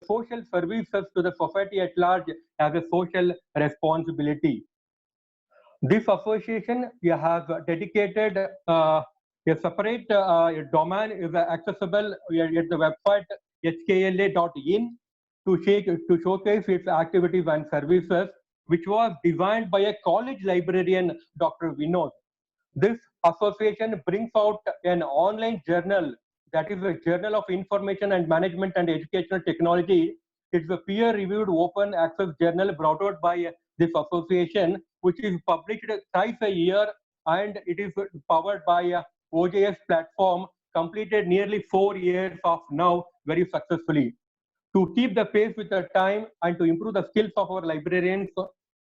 social services to the society at large as a social responsibility. This association has dedicated a separate domain is accessible at the website hkla.in to showcase its activities and services, which was designed by a college librarian, Dr. Vinod. This association brings out an online journal that is a Journal of Information and Management and Educational Technology. It's a peer-reviewed open access journal brought out by this association, which is published twice a year, and it is powered by a OJS platform, completed nearly 4 years of now very successfully. To keep the pace with the time and to improve the skills of our librarians,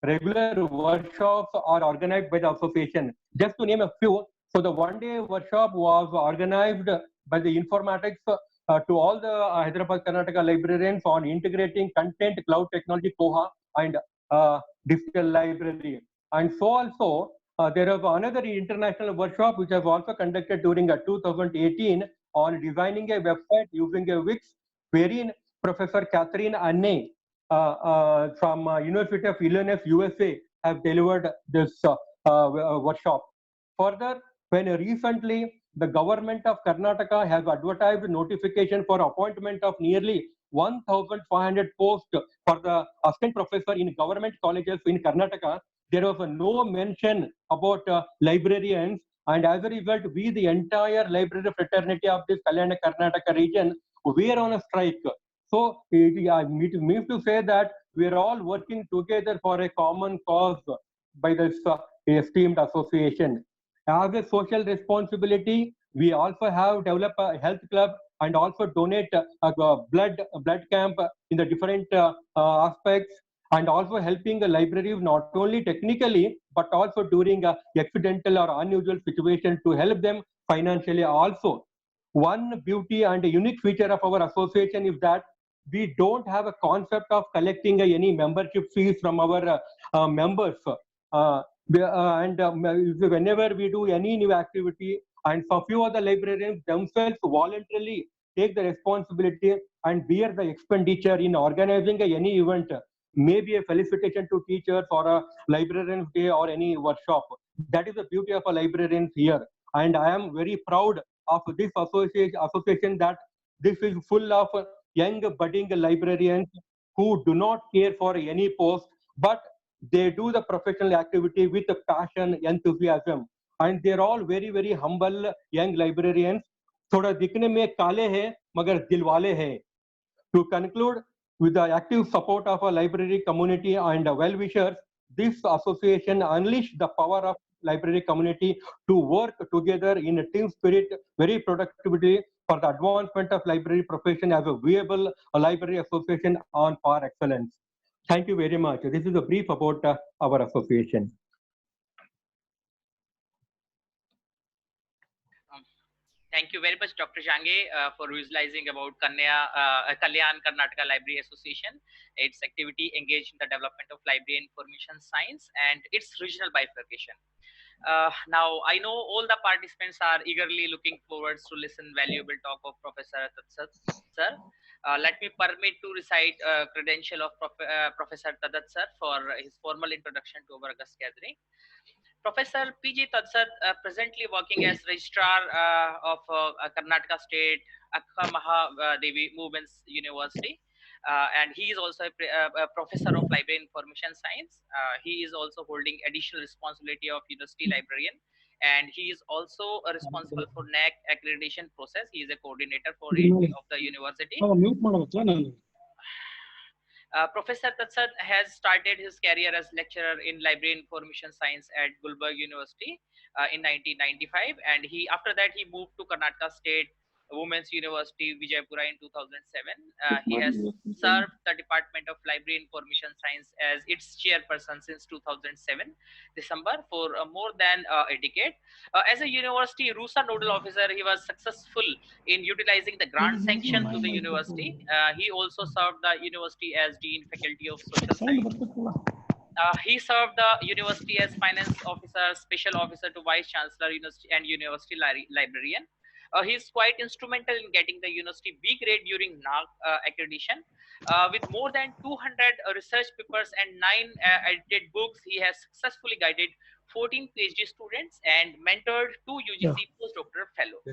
regular workshops are organized by the association. Just to name a few, so the one-day workshop was organized by the informatics to all the Hyderabad Karnataka librarians on integrating content, cloud technology, Koha, and digital library. And so also, there was another international workshop which was also conducted during 2018 on designing a website using a Wix, wherein Professor Catherine Anne from University of Illinois, USA, have delivered this workshop. Further, when recently the government of Karnataka has advertised notification for appointment of nearly 1,500 posts for the assistant professor in government colleges in Karnataka, there was no mention about librarians, and as a result, we, the entire library fraternity of this Kalyana Karnataka region, were on a strike. So it means to say that we are all working together for a common cause by this esteemed association. As a social responsibility, we also have developed a health club and also donate a blood camp in the different aspects, and also helping the libraries not only technically but also during accidental or unusual situations to help them financially also. One beauty and a unique feature of our association is that we don't have a concept of collecting any membership fees from our members. Whenever we do any new activity, and for few of the librarians themselves voluntarily take the responsibility and bear the expenditure in organizing any event, maybe a felicitation to teachers or a librarian's day or any workshop. That is the beauty of a librarian here. And I am very proud of this association that this is full of young budding librarians who do not care for any post, but they do the professional activity with passion, enthusiasm, and they're all very, very humble young librarians. थोड़ा दिखने में काले हैं मगर दिल वाले हैं. To conclude, with the active support of a library community and well-wishers, this association unleashed the power of library community to work together in a team spirit, very productively for the advancement of library profession as a viable library association on par excellence. Thank you very much. This is a brief about our association. Thank you very much, Dr. Jange, for visualizing about Kalyan Karnataka Library Association, its activity engaged in the development of library information science and its regional bifurcation. Now, I know all the participants are eagerly looking forward to listen valuable talk of Professor Tadat sir. Let me permit to recite credential of Professor Tadat sir for his formal introduction to our August gathering. Professor P.J. Tadsat, presently working as Registrar of Karnataka State Akka Mahadevi Women's University, and he is also a Professor of Library Information Science. He is also holding additional responsibility of University Librarian, and he is also responsible for NAAC accreditation process. He is a coordinator for it of the university. Professor Tadsat has started his career as lecturer in library information science at Gulbarga University in 1995, and after that he moved to Karnataka State Women's University Vijayapura in 2007. He has served the Department of Library Information Science as its chairperson since 2007 December for more than a decade. As a university RUSA nodal officer, he was successful in utilizing the grant sanction to the university. He also served the university as Dean Faculty of Social Science. He served the university as finance officer, special officer to vice chancellor, university and university librarian. He is quite instrumental in getting the university B grade during NAAC accreditation. With more than 200 research papers and 9 edited books, he has successfully guided 14 PhD students and mentored 2 UGC postdoctoral fellows.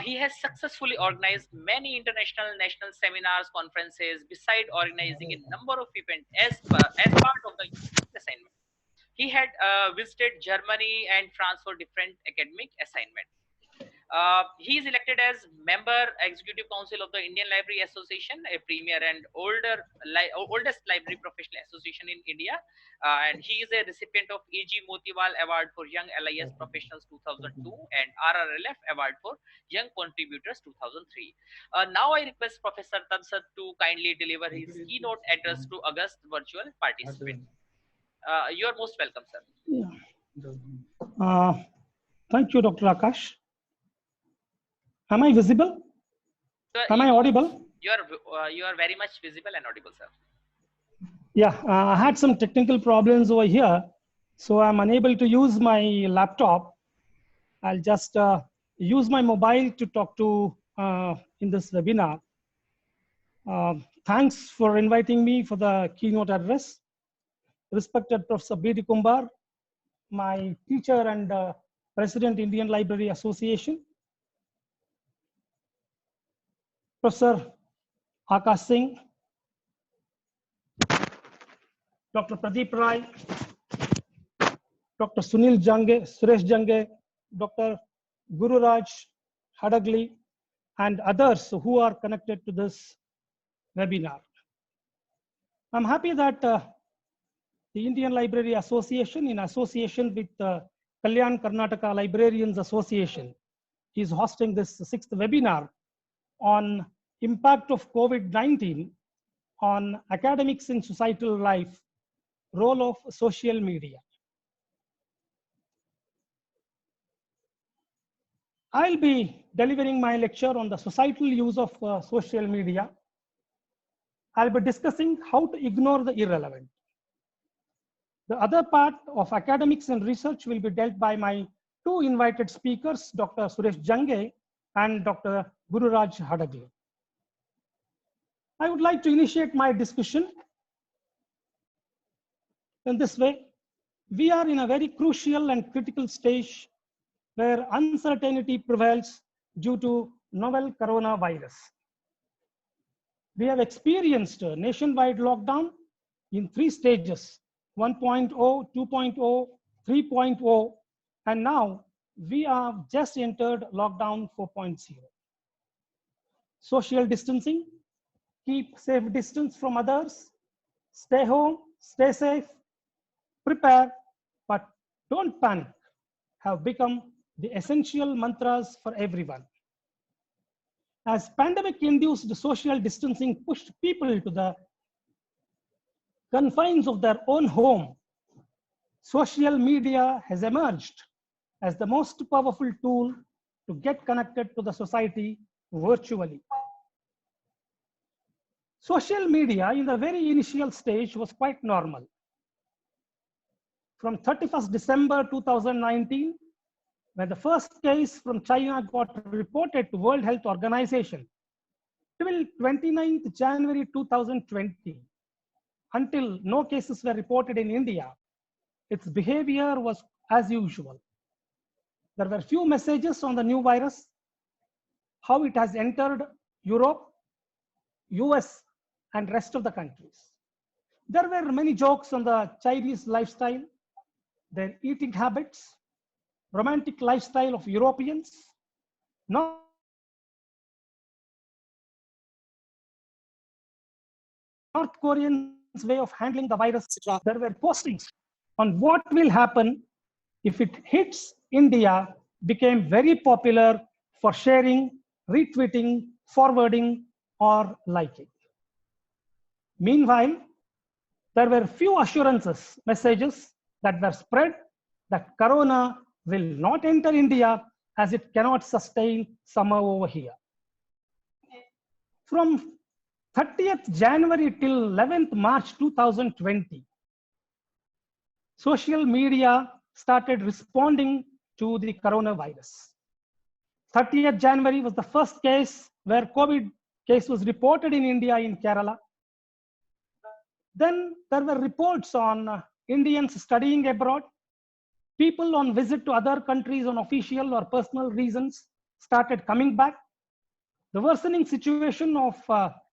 He has successfully organized many international national seminars, conferences, beside organizing a number of events as part of the assignment. He had visited Germany and France for different academic assignments. He is elected as member executive council of the Indian Library Association, a premier and oldest library professional association in India, and he is a recipient of E.G. Motiwal Award for Young LIS Professionals 2002 and RRLF Award for Young Contributors 2003. Now I request Professor Tansat to kindly deliver his keynote address to August virtual participants. You are most welcome, sir. Yeah. Thank you, Dr. Akash. Am I visible? Sir, Am I audible? You are very much visible and audible, sir. Yeah, I had some technical problems over here, so I'm unable to use my laptop. I'll just use my mobile to talk to in this webinar. Thanks for inviting me for the keynote address. Respected Professor B.D. Kumbar, my teacher and President Indian Library Association, Professor Akash Singh, Dr. Pradeep Rai, Dr. Sunil Jange, Suresh Jange, Dr. Gururaj Hadagli, and others who are connected to this webinar. I'm happy that the Indian Library Association, in association with the Kalyan Karnataka Librarians Association, is hosting this 6th webinar on impact of COVID-19 on academics in societal life, role of social media. I'll be delivering my lecture on the societal use of social media. I'll be discussing how to ignore the irrelevant. The other part of academics and research will be dealt by my 2 invited speakers, Dr. Suresh Jange and Dr. Gururaj Hadagli. I would like to initiate my discussion in this way. We are in a very crucial and critical stage where uncertainty prevails due to novel coronavirus. We have experienced a nationwide lockdown in 3 stages, 1.0, 2.0, 3.0, and now we have just entered lockdown 4.0. Social distancing, keep safe distance from others, stay home, stay safe, prepare, but don't panic, have become the essential mantras for everyone. As pandemic-induced social distancing pushed people to the confines of their own home, social media has emerged as the most powerful tool to get connected to the society virtually. Social media in the very initial stage was quite normal. From 31st December 2019, when the first case from China got reported to World Health Organization, till 29th January 2020, until no cases were reported in India, its behavior was as usual. There were few messages on the new virus, how it has entered Europe, US, and rest of the countries. There were many jokes on the Chinese lifestyle, their eating habits, romantic lifestyle of Europeans, North Koreans' way of handling the virus, etc. There were postings on what will happen if it hits India, became very popular for sharing, retweeting, forwarding, or liking. Meanwhile, there were few assurances, messages that were spread that corona will not enter India as it cannot sustain summer over here. From 30th January till 11th March 2020, social media started responding to the coronavirus. 30th January was the first case where COVID case was reported in India in Kerala. Then there were reports on Indians studying abroad. People on visit to other countries on official or personal reasons started coming back. The worsening situation of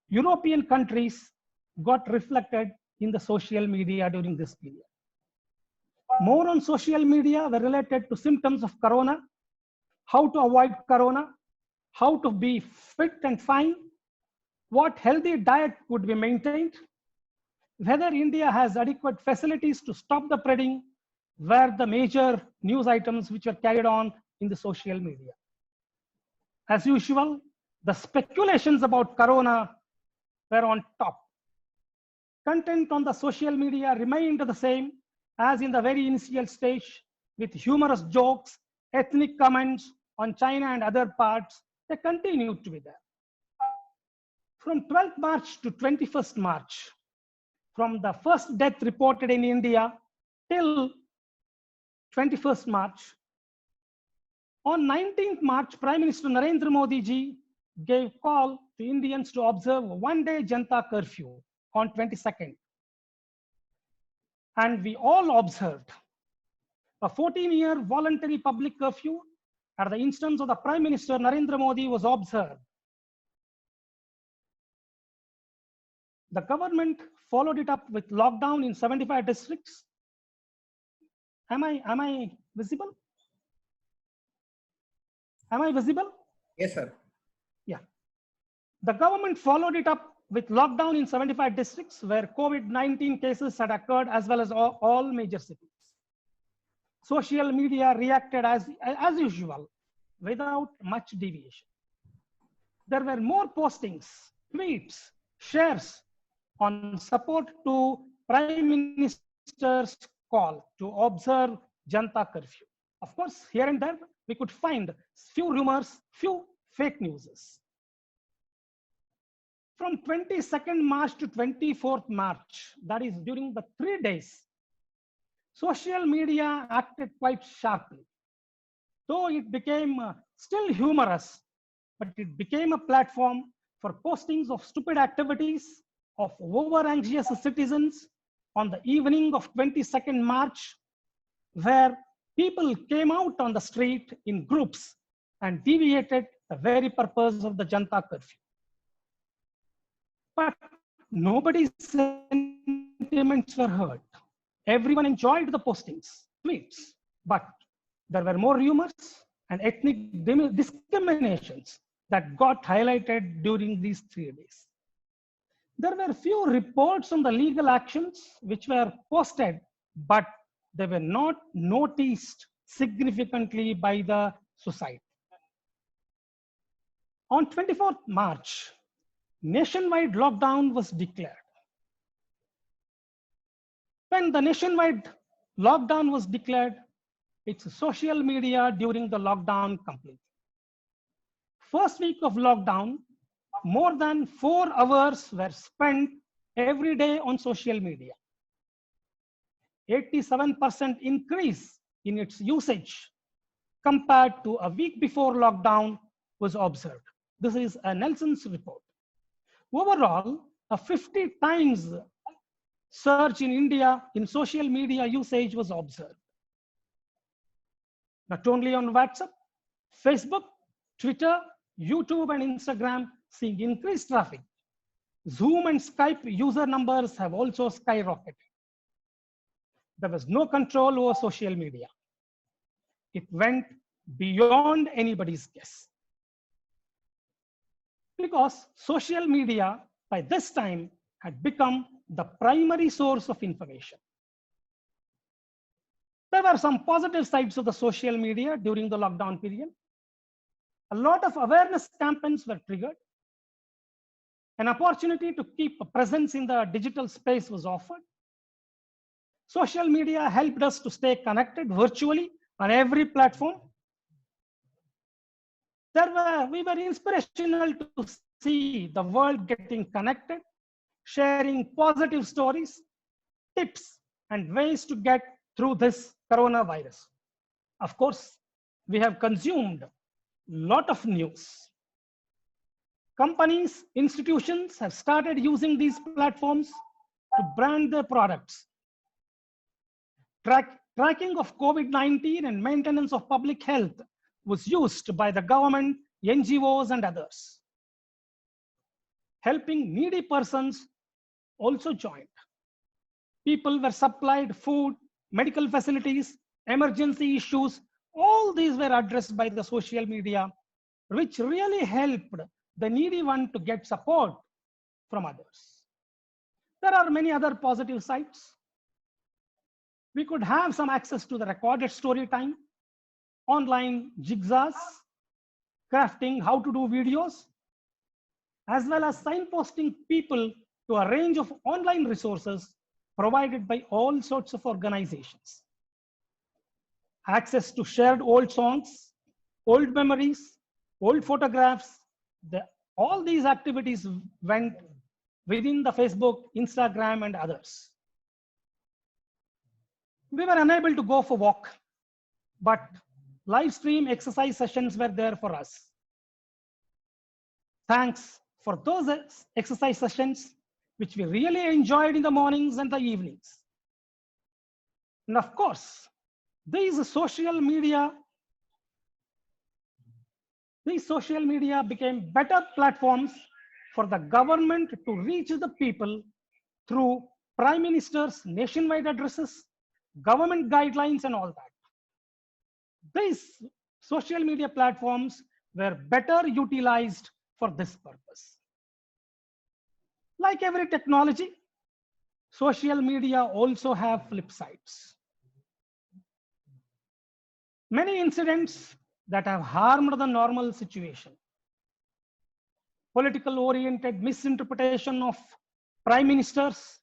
European countries got reflected in the social media during this period. More on social media were related to symptoms of corona, how to avoid corona, how to be fit and fine, what healthy diet would be maintained, whether India has adequate facilities to stop the spreading, were the major news items which were carried on in the social media. As usual, the speculations about corona were on top. Content on the social media remained the same as in the very initial stage, with humorous jokes, ethnic comments on China and other parts. They continued to be there. From 12th March to 21st March, from the first death reported in India till 21st March, on 19th March, Prime Minister Narendra Modi ji gave call to Indians to observe one-day Janata curfew on 22nd. And we all observed. A 14-year voluntary public curfew at the instance of the Prime Minister Narendra Modi was observed. The government followed it up with lockdown in 75 districts. Am I visible? Am I visible? Yes, sir. Yeah. The government followed it up with lockdown in 75 districts where COVID-19 cases had occurred, as well as all major cities. Social media reacted as usual without much deviation. There were more postings, tweets, shares on support to Prime Minister's call to observe Janata curfew. Of course, here and there, we could find few rumors, few fake news. From 22nd March to 24th March, that is during the 3 days, social media acted quite sharply. Though it became still humorous, but it became a platform for postings of stupid activities of over-anxious citizens on the evening of 22nd March, where people came out on the street in groups and deviated the very purpose of the Janata curfew. But nobody's sentiments were heard. Everyone enjoyed the postings, tweets, but there were more rumors and ethnic discriminations that got highlighted during these 3 days. There were few reports on the legal actions which were posted, but they were not noticed significantly by the society. On 24th March, nationwide lockdown was declared. When the nationwide lockdown was declared, it's social media during the lockdown completely. First week of lockdown, more than 4 hours were spent every day on social media. 87% increase in its usage compared to a week before lockdown was observed. This is a Nelson's report. Overall, a 50 times surge in India in social media usage was observed. Not only on WhatsApp, Facebook, Twitter, YouTube, and Instagram seeing increased traffic. Zoom and Skype user numbers have also skyrocketed. There was no control over social media. It went beyond anybody's guess. Because social media, by this time, had become the primary source of information. There were some positive sides of the social media during the lockdown period. A lot of awareness campaigns were triggered. An opportunity to keep a presence in the digital space was offered. Social media helped us to stay connected virtually on every platform. We were inspirational to see the world getting connected, sharing positive stories, tips, and ways to get through this coronavirus. Of course, we have consumed lot of news. Companies, institutions have started using these platforms to brand their products. Tracking of COVID-19 and maintenance of public health was used by the government, NGOs, and others. Helping needy persons also joined. People were supplied food, medical facilities, emergency issues. All these were addressed by the social media, which really helped the needy one to get support from others. There are many other positive sides. We could have some access to the recorded story time, online jigsaws, crafting how to do videos, as well as signposting people to a range of online resources provided by all sorts of organizations. Access to shared old songs, old memories, old photographs, all these activities went within the Facebook, Instagram, and others. We were unable to go for walk, but live stream exercise sessions were there for us. Thanks for those exercise sessions, which we really enjoyed in the mornings and the evenings. And of course, these social media became better platforms for the government to reach the people through Prime Minister's nationwide addresses, government guidelines, and all that. These social media platforms were better utilized for this purpose. Like every technology, social media also have flip sides. Many incidents that have harmed the normal situation. Political oriented misinterpretation of prime ministers,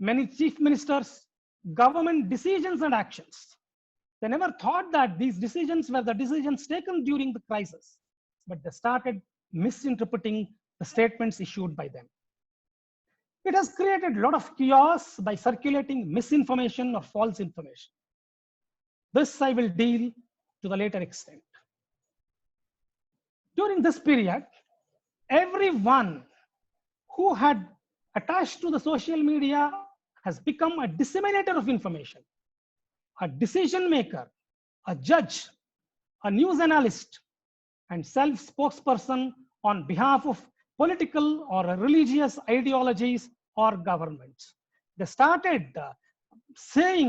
many chief ministers, government decisions and actions. They never thought that these decisions were the decisions taken during the crisis, but they started misinterpreting the statements issued by them. It has created a lot of chaos by circulating misinformation or false information. This I will deal to the later extent. During this period, everyone who had attached to the social media has become a disseminator of information, a decision maker, a judge, a news analyst, and self-spokesperson on behalf of political or religious ideologies or governments. They started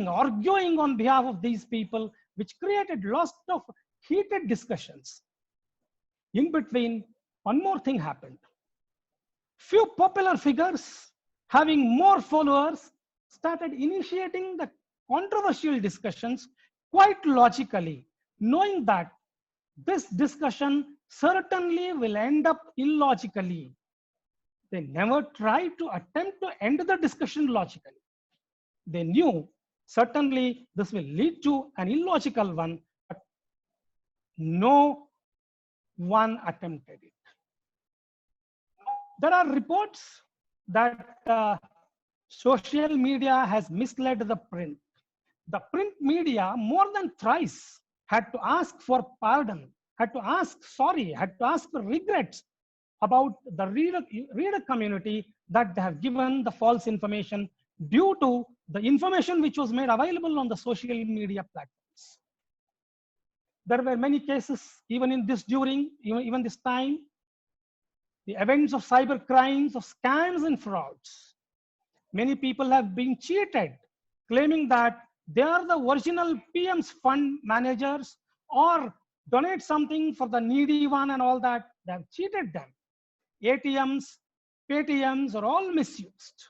arguing on behalf of these people, which created lots of heated discussions. In between, one more thing happened. Few popular figures having more followers started initiating the controversial discussions quite logically, knowing that this discussion certainly will end up illogically. They never tried to attempt to end the discussion logically. They knew certainly this will lead to an illogical one, but no one attempted it. There are reports that social media has misled the print. The print media more than thrice had to ask for pardon, had to ask sorry, had to ask for regrets about the reader community that they have given the false information due to the information which was made available on the social media platforms. There were many cases even in this even this time, the events of cyber crimes, of scams and frauds. Many people have been cheated, claiming that they are the original PM's fund managers or donate something for the needy one and all that. They have cheated them. ATMs, Paytms are all misused.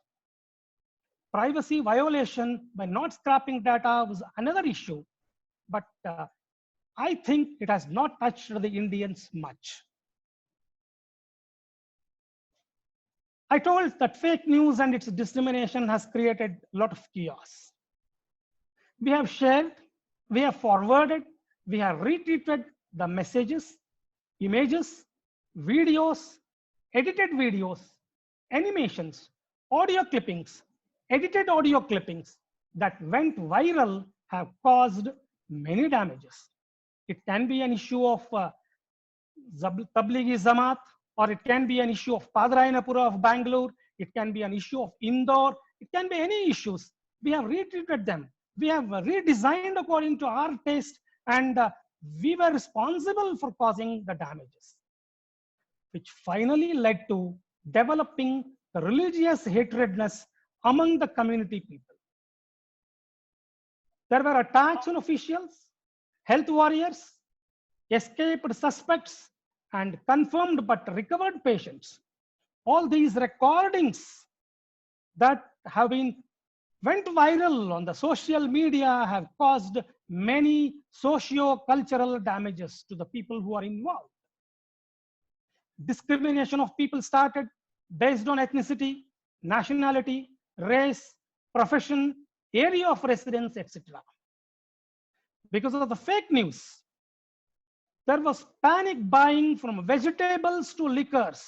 Privacy violation by not scrapping data was another issue, but I think it has not touched the Indians much. I told that fake news and its dissemination has created a lot of chaos. We have shared, we have forwarded, we have retweeted the messages, images, videos, edited videos, animations, audio clippings, edited audio clippings that went viral have caused many damages. It can be an issue of Tablighi Jamaat, or it can be an issue of Padarayanapura of Bangalore, it can be an issue of Indore, it can be any issues. We have retreated them. We have redesigned according to our taste, and we were responsible for causing the damages, which finally led to developing the religious hatredness among the community people. There were attacks on officials, health warriors, escaped suspects, and confirmed but recovered patients. All these recordings that have went viral on the social media have caused many socio-cultural damages to the people who are involved. Discrimination of people started based on ethnicity, nationality, race, profession, area of residence, etc. Because of the fake news, there was panic buying from vegetables to liquors.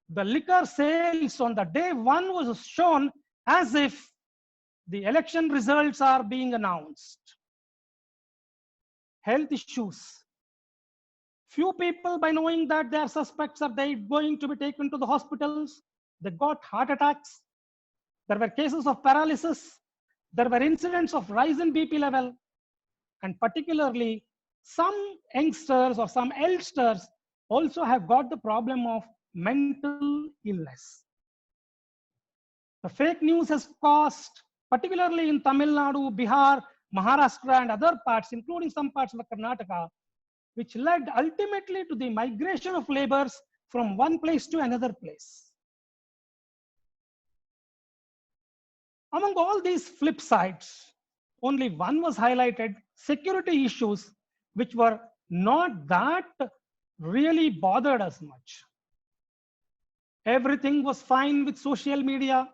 The liquor sales on the day one was shown as if the election results are being announced. Health issues. Few people, by knowing that their suspects are going to be taken to the hospitals, they got heart attacks. There were cases of paralysis. There were incidents of rise in BP level. And particularly, some youngsters or some elders also have got the problem of mental illness. The fake news has caused, particularly in Tamil Nadu, Bihar, Maharashtra, and other parts, including some parts of Karnataka, which led ultimately to the migration of laborers from one place to another place. Among all these flip sides, only one was highlighted: security issues, which were not that really bothered us much. Everything was fine with social media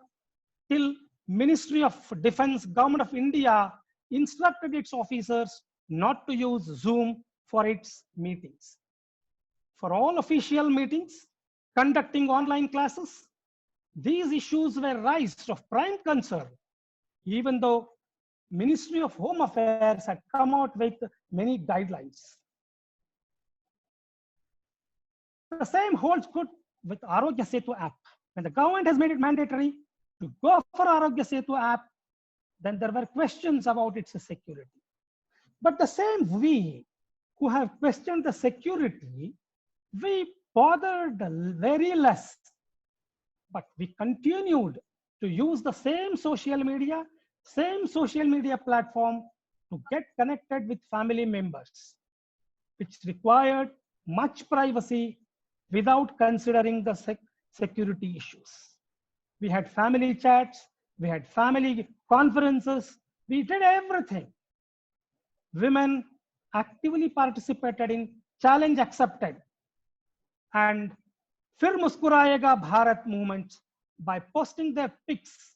till Ministry of Defense, Government of India instructed its officers not to use Zoom for its meetings. For all official meetings, conducting online classes, these issues were raised of prime concern, even though Ministry of Home Affairs had come out with many guidelines. The same holds good with Arogya Setu app. When the government has made it mandatory to go for Arogya Setu app, then there were questions about its security. But the same we who have questioned the security, we bothered very less, but we continued to use the same social media platform to get connected with family members, which required much privacy without considering the security issues. We had family chats, we had family conferences, we did everything. Women actively participated in Challenge Accepted and Fir Muskurayega Bharat movements by posting their pics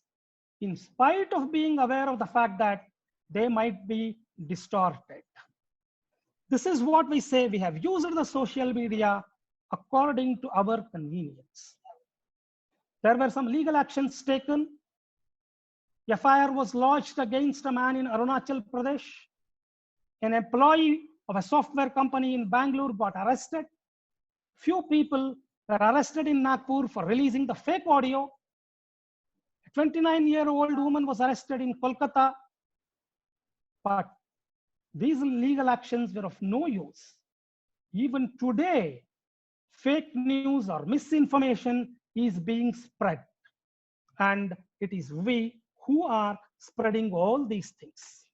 in spite of being aware of the fact that they might be distorted. This is what we say: we have used the social media according to our convenience. There were some legal actions taken. FIR was lodged against a man in Arunachal Pradesh. An employee of a software company in Bangalore got arrested. Few people were arrested in Nagpur for releasing the fake audio. A 29-year-old woman was arrested in Kolkata. But these legal actions were of no use. Even today, fake news or misinformation is being spread. And it is we who are spreading all these things.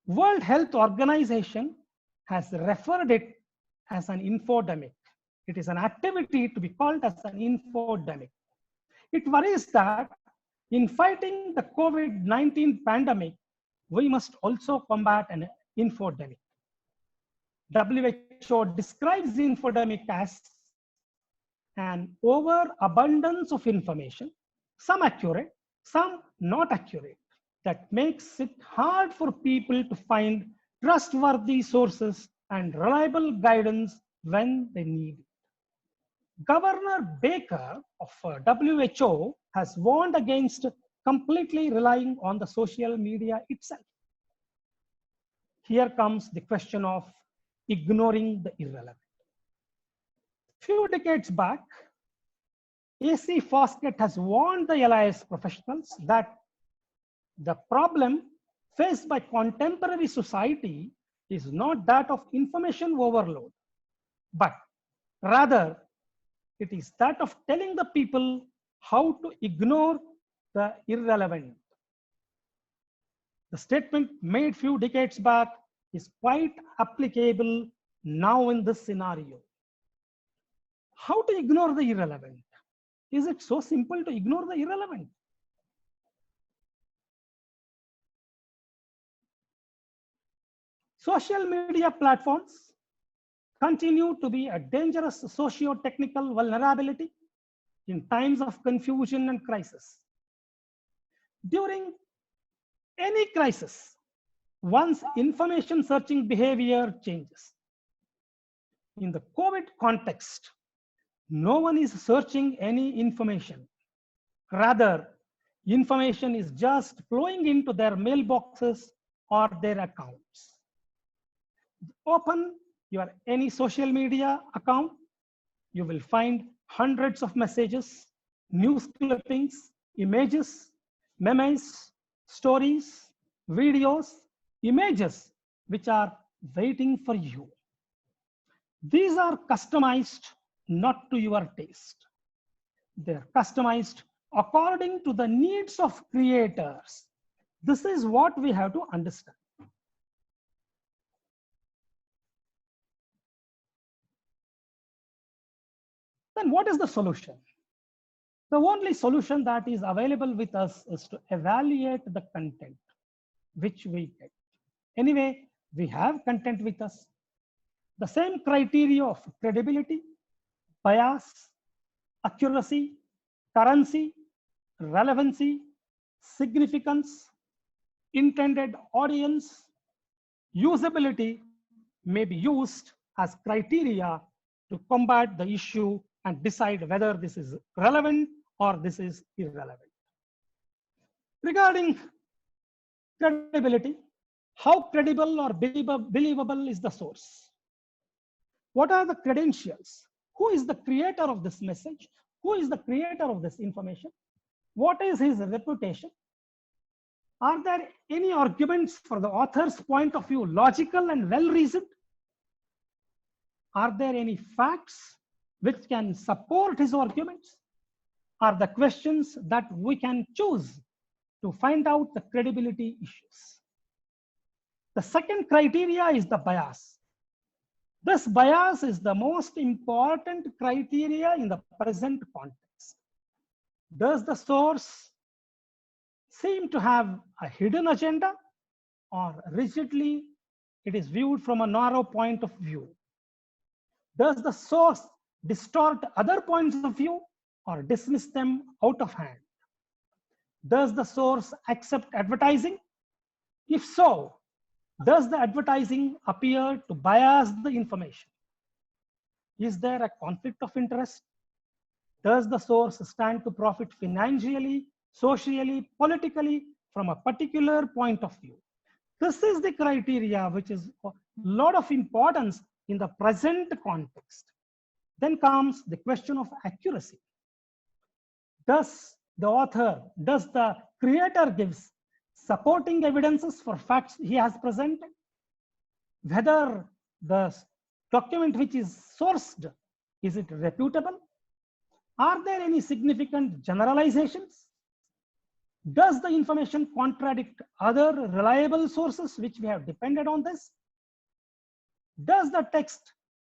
World Health Organization has referred it as an infodemic. It is an activity to be called as an infodemic. It worries that in fighting the COVID-19 pandemic, we must also combat an infodemic. WHO describes infodemic as an overabundance of information, some accurate, some not accurate, that makes it hard for people to find trustworthy sources and reliable guidance when they need it. Governor Baker of WHO has warned against completely relying on the social media itself. Here comes the question of ignoring the irrelevant. Few decades back, AC Foskett has warned the LIS professionals that the problem faced by contemporary society is not that of information overload, but rather it is that of telling the people how to ignore the irrelevant. The statement made few decades back is quite applicable now in this scenario. How to ignore the irrelevant? Is it so simple to ignore the irrelevant? Social media platforms continue to be a dangerous socio-technical vulnerability in times of confusion and crisis. During any crisis, one's information searching behavior changes. In the COVID context, no one is searching any information. Rather, information is just flowing into their mailboxes or their accounts. Open your any social media account, you will find hundreds of messages, news clippings, images, memes, stories, videos, images which are waiting for you. These are customized not to your taste. They're customized according to the needs of creators. This is what we have to understand. Then what is the solution? The only solution that is available with us is to evaluate the content which we get. Anyway, we have content with us. The same criteria of credibility, bias, accuracy, currency, relevancy, significance, intended audience, usability may be used as criteria to combat the issue and decide whether this is relevant or this is irrelevant. Regarding credibility, how credible or believable is the source? What are the credentials? Who is the creator of this message? Who is the creator of this information? What is his reputation? Are there any arguments for the author's point of view logical and well-reasoned? Are there any facts which can support his arguments? Are the questions that we can choose to find out the credibility issues. The second criteria is the bias. This bias is the most important criteria in the present context. Does the source seem to have a hidden agenda, or rigidly it is viewed from a narrow point of view? Does the source distort other points of view or dismiss them out of hand? Does the source accept advertising? If so, does the advertising appear to bias the information? Is there a conflict of interest? Does the source stand to profit financially, socially, politically from a particular point of view? This is the criteria which is a lot of importance in the present context. Then comes the question of accuracy. Does the author, does the creator gives supporting evidences for facts he has presented? Whether the document which is sourced, is it reputable? Are there any significant generalizations? Does the information contradict other reliable sources which we have depended on this? Does the text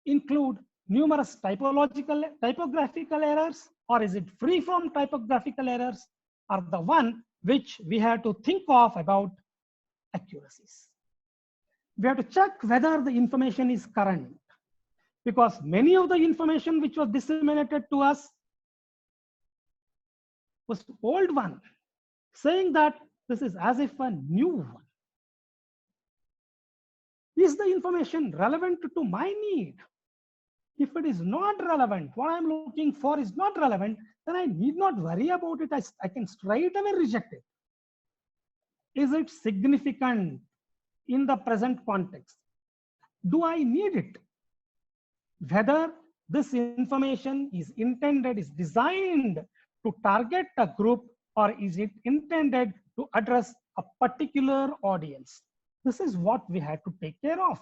include numerous typographical errors, or is it free from typographical errors, are the one which we have to think of about accuracies. We have to check whether the information is current, because many of the information which was disseminated to us was old one, saying that this is as if a new one. Is the information relevant to my need? If it is not relevant, what I'm looking for is not relevant, then I need not worry about it. I can straight away reject it. Is it significant in the present context? Do I need it? Whether this information is intended, is designed to target a group, or is it intended to address a particular audience? This is what we had to take care of.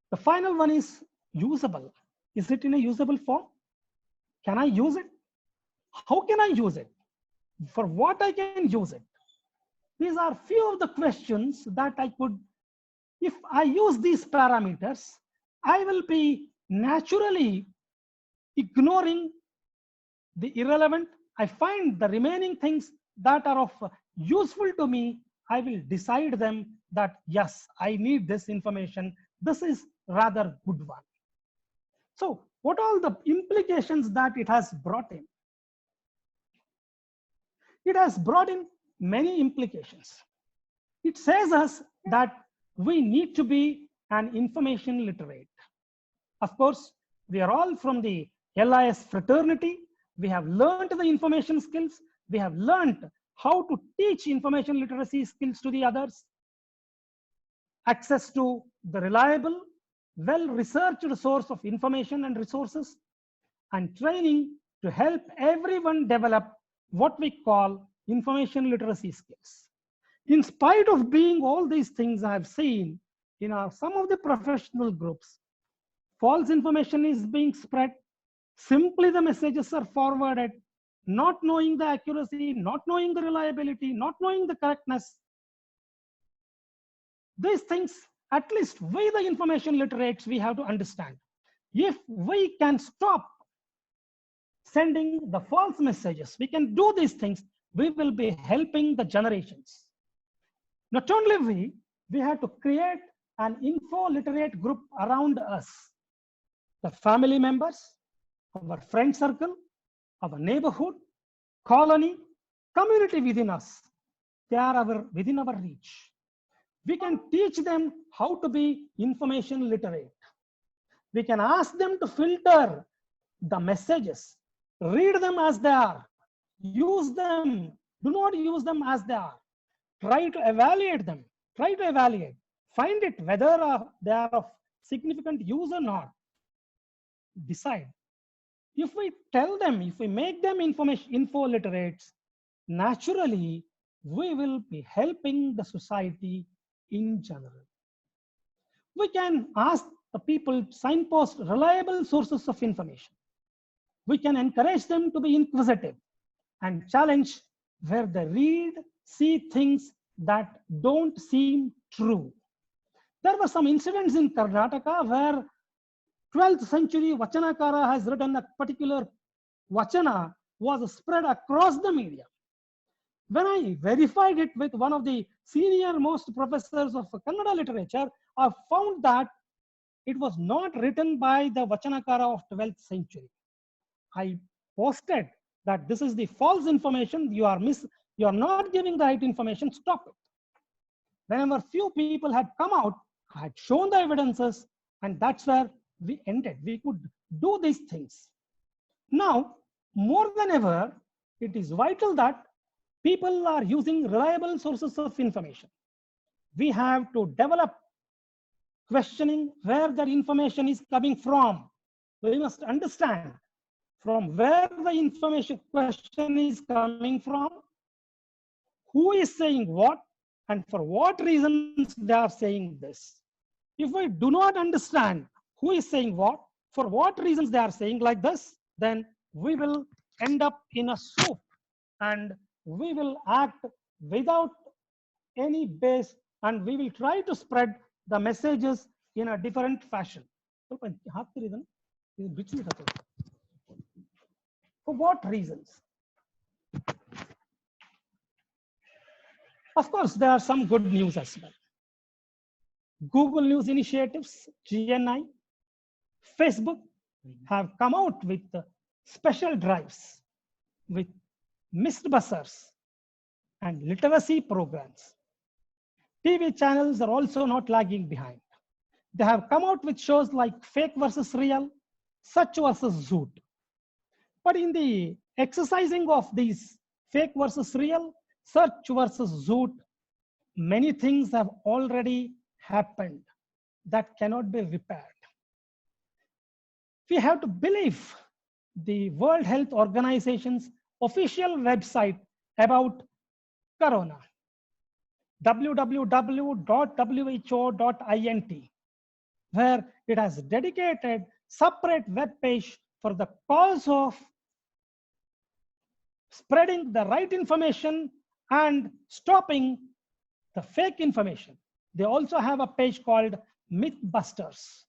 The final one is usable. Is it in a usable form? Can I use it? How can I use it? For what I can use it? These are few of the questions that I could, if I use these parameters, I will be naturally ignoring the irrelevant. I find the remaining things that are of useful to me. I will decide them that yes, I need this information. This is rather good one. So what are the implications that it has brought in? It has brought in many implications. It says us that we need to be an information literate. Of course, we are all from the LIS fraternity. We have learned the information skills. We have learned how to teach information literacy skills to the others. Access to the reliable, well-researched source of information and resources, and training to help everyone develop what we call information literacy skills. In spite of being all these things I have seen in some of the professional groups, false information is being spread. Simply the messages are forwarded, not knowing the accuracy, not knowing the reliability, not knowing the correctness. These things, at least we the information literates, we have to understand. If we can stop sending the false messages, we can do these things, we will be helping the generations. Not only we have to create an info literate group around us, the family members, our friend circle, our neighborhood, colony, community within us. They are within our reach. We can teach them how to be information literate. We can ask them to filter the messages, read them as they are, use them, do not use them as they are. Try to evaluate them, find it whether they are of significant use or not. Decide. If we tell them, if we make them info literates, naturally, we will be helping the society in general. We can ask the people signpost reliable sources of information. We can encourage them to be inquisitive and challenge where they read, see things that don't seem true. There were some incidents in Karnataka where 12th century Vachanakara has written a particular Vachana was spread across the media. When I verified it with one of the senior most professors of Kannada literature, I found that it was not written by the Vachanakara of 12th century. I posted that this is the false information, you are not giving the right information, stop it. Whenever few people had come out, I had shown the evidences, and that's where we ended. We could do these things. Now, more than ever, it is vital that people are using reliable sources of information. We have to develop questioning where the information is coming from. We must understand from where the information question is coming from, who is saying what, and for what reasons they are saying this. If we do not understand who is saying what, for what reasons they are saying like this, then we will end up in a soup and we will act without any base, and we will try to spread the messages in a different fashion. For what reasons? Of course, there are some good news as well. Google News Initiatives, GNI, Facebook have come out with special drives with missed buzzers and literacy programs. TV channels are also not lagging behind. They have come out with shows like Fake versus Real, Search versus Zoot. But in the exercising of these Fake versus Real, Search versus Zoot, many things have already happened that cannot be repaired. we have to believe the World Health Organization's official website about corona, www.who.int, where it has dedicated separate web page for the cause of spreading the right information and stopping the fake information. They also have a page called Mythbusters.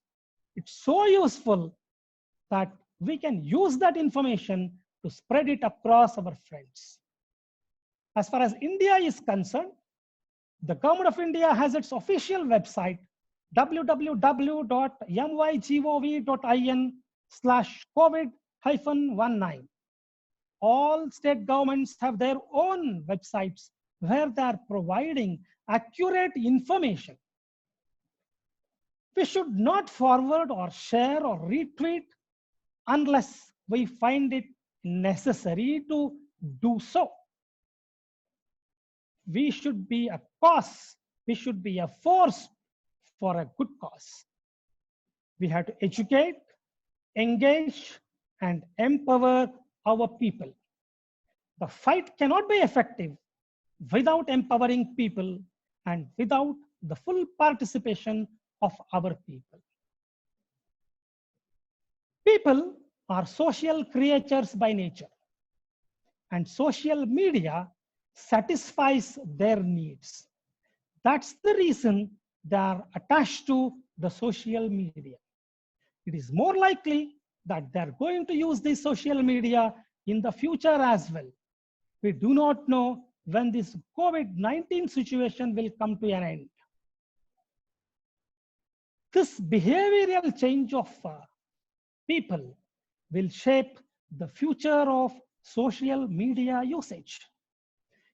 It's so useful that we can use that information to spread it across our friends. As far as India is concerned, the government of India has its official website, www.mygov.in/COVID-19. All state governments have their own websites where they are providing accurate information. We should not forward or share or retweet unless we find it necessary to do so. We should be a cause, we should be a force for a good cause. We have to educate, engage, and empower our people. The fight cannot be effective without empowering people and without the full participation of our people. People are social creatures by nature, and social media satisfies their needs. That's the reason they are attached to the social media. It is more likely that they're going to use this social media in the future as well. We do not know when this COVID-19 situation will come to an end. This behavioral change of people will shape the future of social media usage.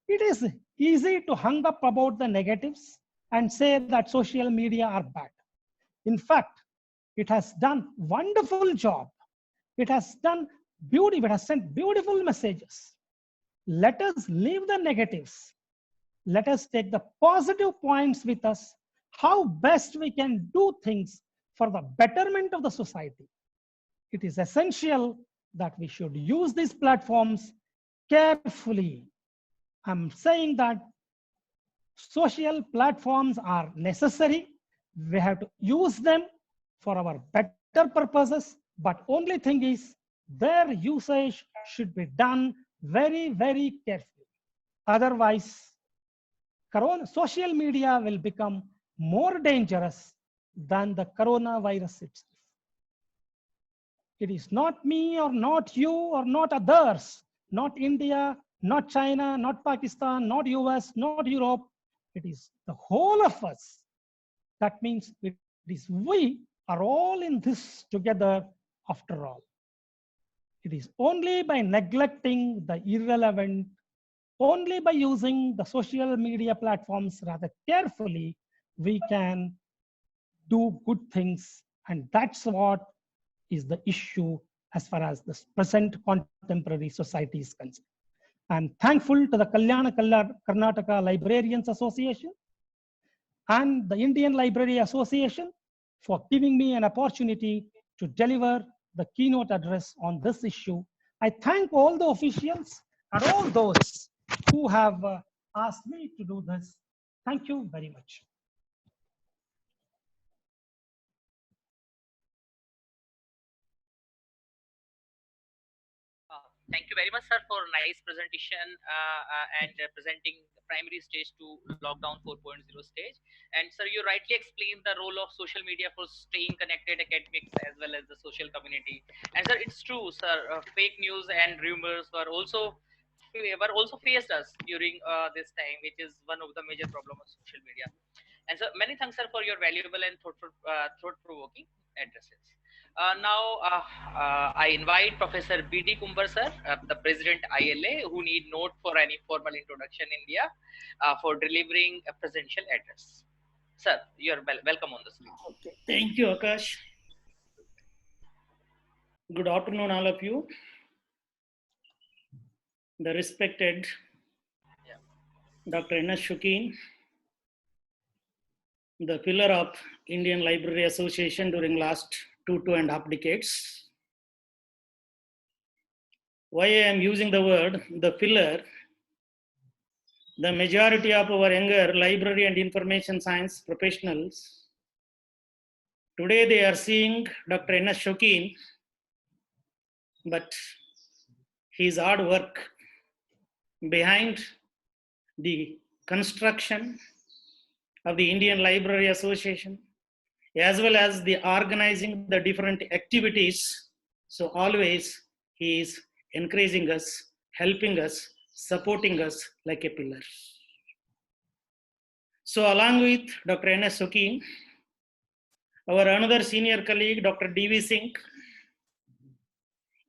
It is easy to hang up about the negatives and say that social media are bad. In fact, it has done wonderful job. It has sent beautiful messages. Let us leave the negatives. Let us take the positive points with us, how best we can do things for the betterment of the society. It is essential that we should use these platforms carefully. I'm saying that social platforms are necessary. We have to use them for our better purposes, but only thing is their usage should be done very, very carefully. Otherwise, social media will become more dangerous than the coronavirus itself. It is not me or not you or not others, not India, not China, not Pakistan, not US, not Europe. It is the whole of us. That means it is we are all in this together after all. It is only by neglecting the irrelevant, only by using the social media platforms rather carefully, we can do good things. And that's what is the issue as far as the present contemporary society is concerned. I'm thankful to the Kalyana Karnataka Librarians Association and the Indian Library Association for giving me an opportunity to deliver the keynote address on this issue. I thank all the officials and all those who have asked me to do this. Thank you very much. Thank you very much, sir, for nice presentation and presenting the primary stage to lockdown 4.0 stage. And sir, you rightly explained the role of social media for staying connected academics as well as the social community. And sir, it's true, sir, fake news and rumors were also faced us during this time, which is one of the major problems of social media. And so many thanks, sir, for your valuable and thought-provoking addresses. I invite Professor B.D. Kumbar, sir, the President ILA, who need note for any formal introduction in India for delivering a presidential address. Sir, you're welcome on the screen. Okay. Thank you, Akash. Good afternoon, all of you. The respected Dr. N.S. Shukeen, the pillar of Indian Library Association during last 2.5 decades. why I am using the word the pillar. The majority of our younger library and information science professionals, today they are seeing Dr. N.S. Shokeen, but his hard work behind the construction of the Indian Library Association, as well as the organizing the different activities. So always he is encouraging us, helping us, supporting us like a pillar. So along with Dr. N.S. Shokeen, our another senior colleague, Dr. D.V. Singh,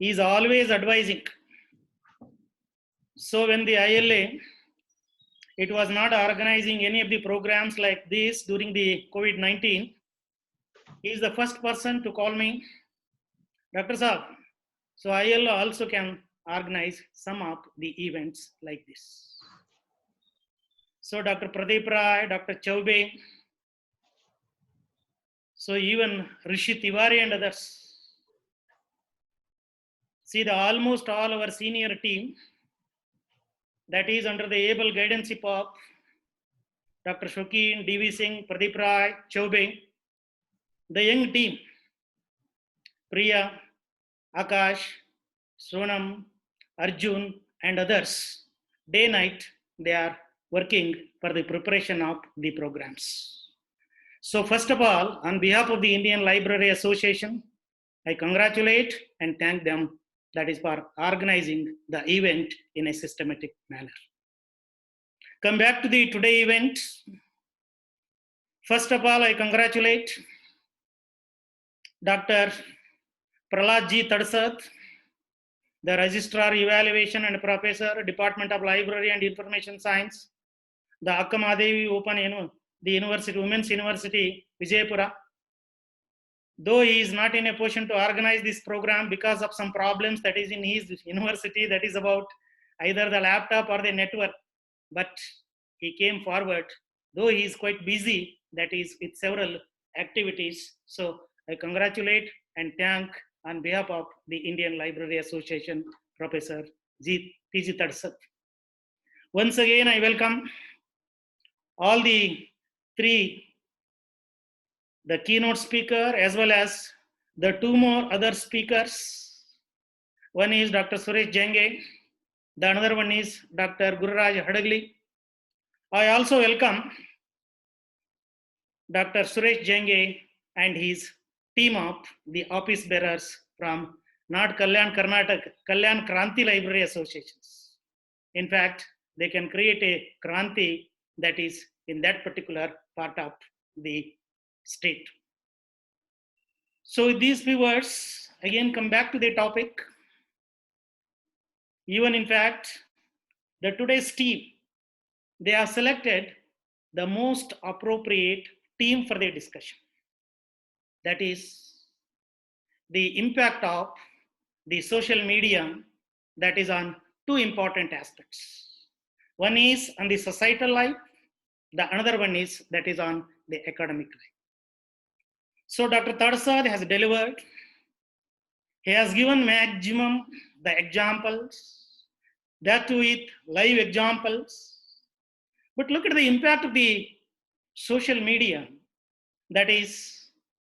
is always advising. So when the ILA, it was not organizing any of the programs like this during the COVID-19, he is the first person to call me, Dr. Saab, so ILA also can organize some of the events like this. So Dr. Pradeep Rai, Dr. Chaube, so even Rishi Tiwari and others. See, almost all our senior team that is under the able guidance of Dr. Shokeen, D.V. Singh, Pradeep Rai, Chaube, the young team, Priya, Akash, Sonam, Arjun, and others, day night, they are working for the preparation of the programs. So first of all, on behalf of the Indian Library Association, I congratulate and thank them, that is for organizing the event in a systematic manner. Come back to the today event. First of all, I congratulate Dr. Prahlad G. Tadsat, the Registrar Evaluation and Professor, Department of Library and Information Science, the Akkamadevi Open the University, Women's University, Vijaypura. Though he is not in a position to organize this program because of some problems that is in his university, that is about either the laptop or the network, but he came forward, though he is quite busy, that is with several activities. So I congratulate and thank on behalf of the Indian Library Association, Professor P.G. Tadsat. Once again, I welcome all the three, the keynote speaker, as well as the two more other speakers. One is Dr. Suresh Jenge. The another one is Dr. Gururaj Hadagli. I also welcome Dr. Suresh Jenge and his team of the office bearers from not Kalyan Karnataka, Kalyan Kranti Library Associations. In fact, they can create a Kranti that is in that particular part of the state. So with these few words, again come back to the topic. Even in fact, the today's team, they have selected the most appropriate team for their discussion. That is the impact of the social media, that is on two important aspects. One is on the societal life, the another one is that is on the academic life. So Dr. Tadsat has delivered. He has given maximum the examples, that too with live examples. But look at the impact of the social media, that is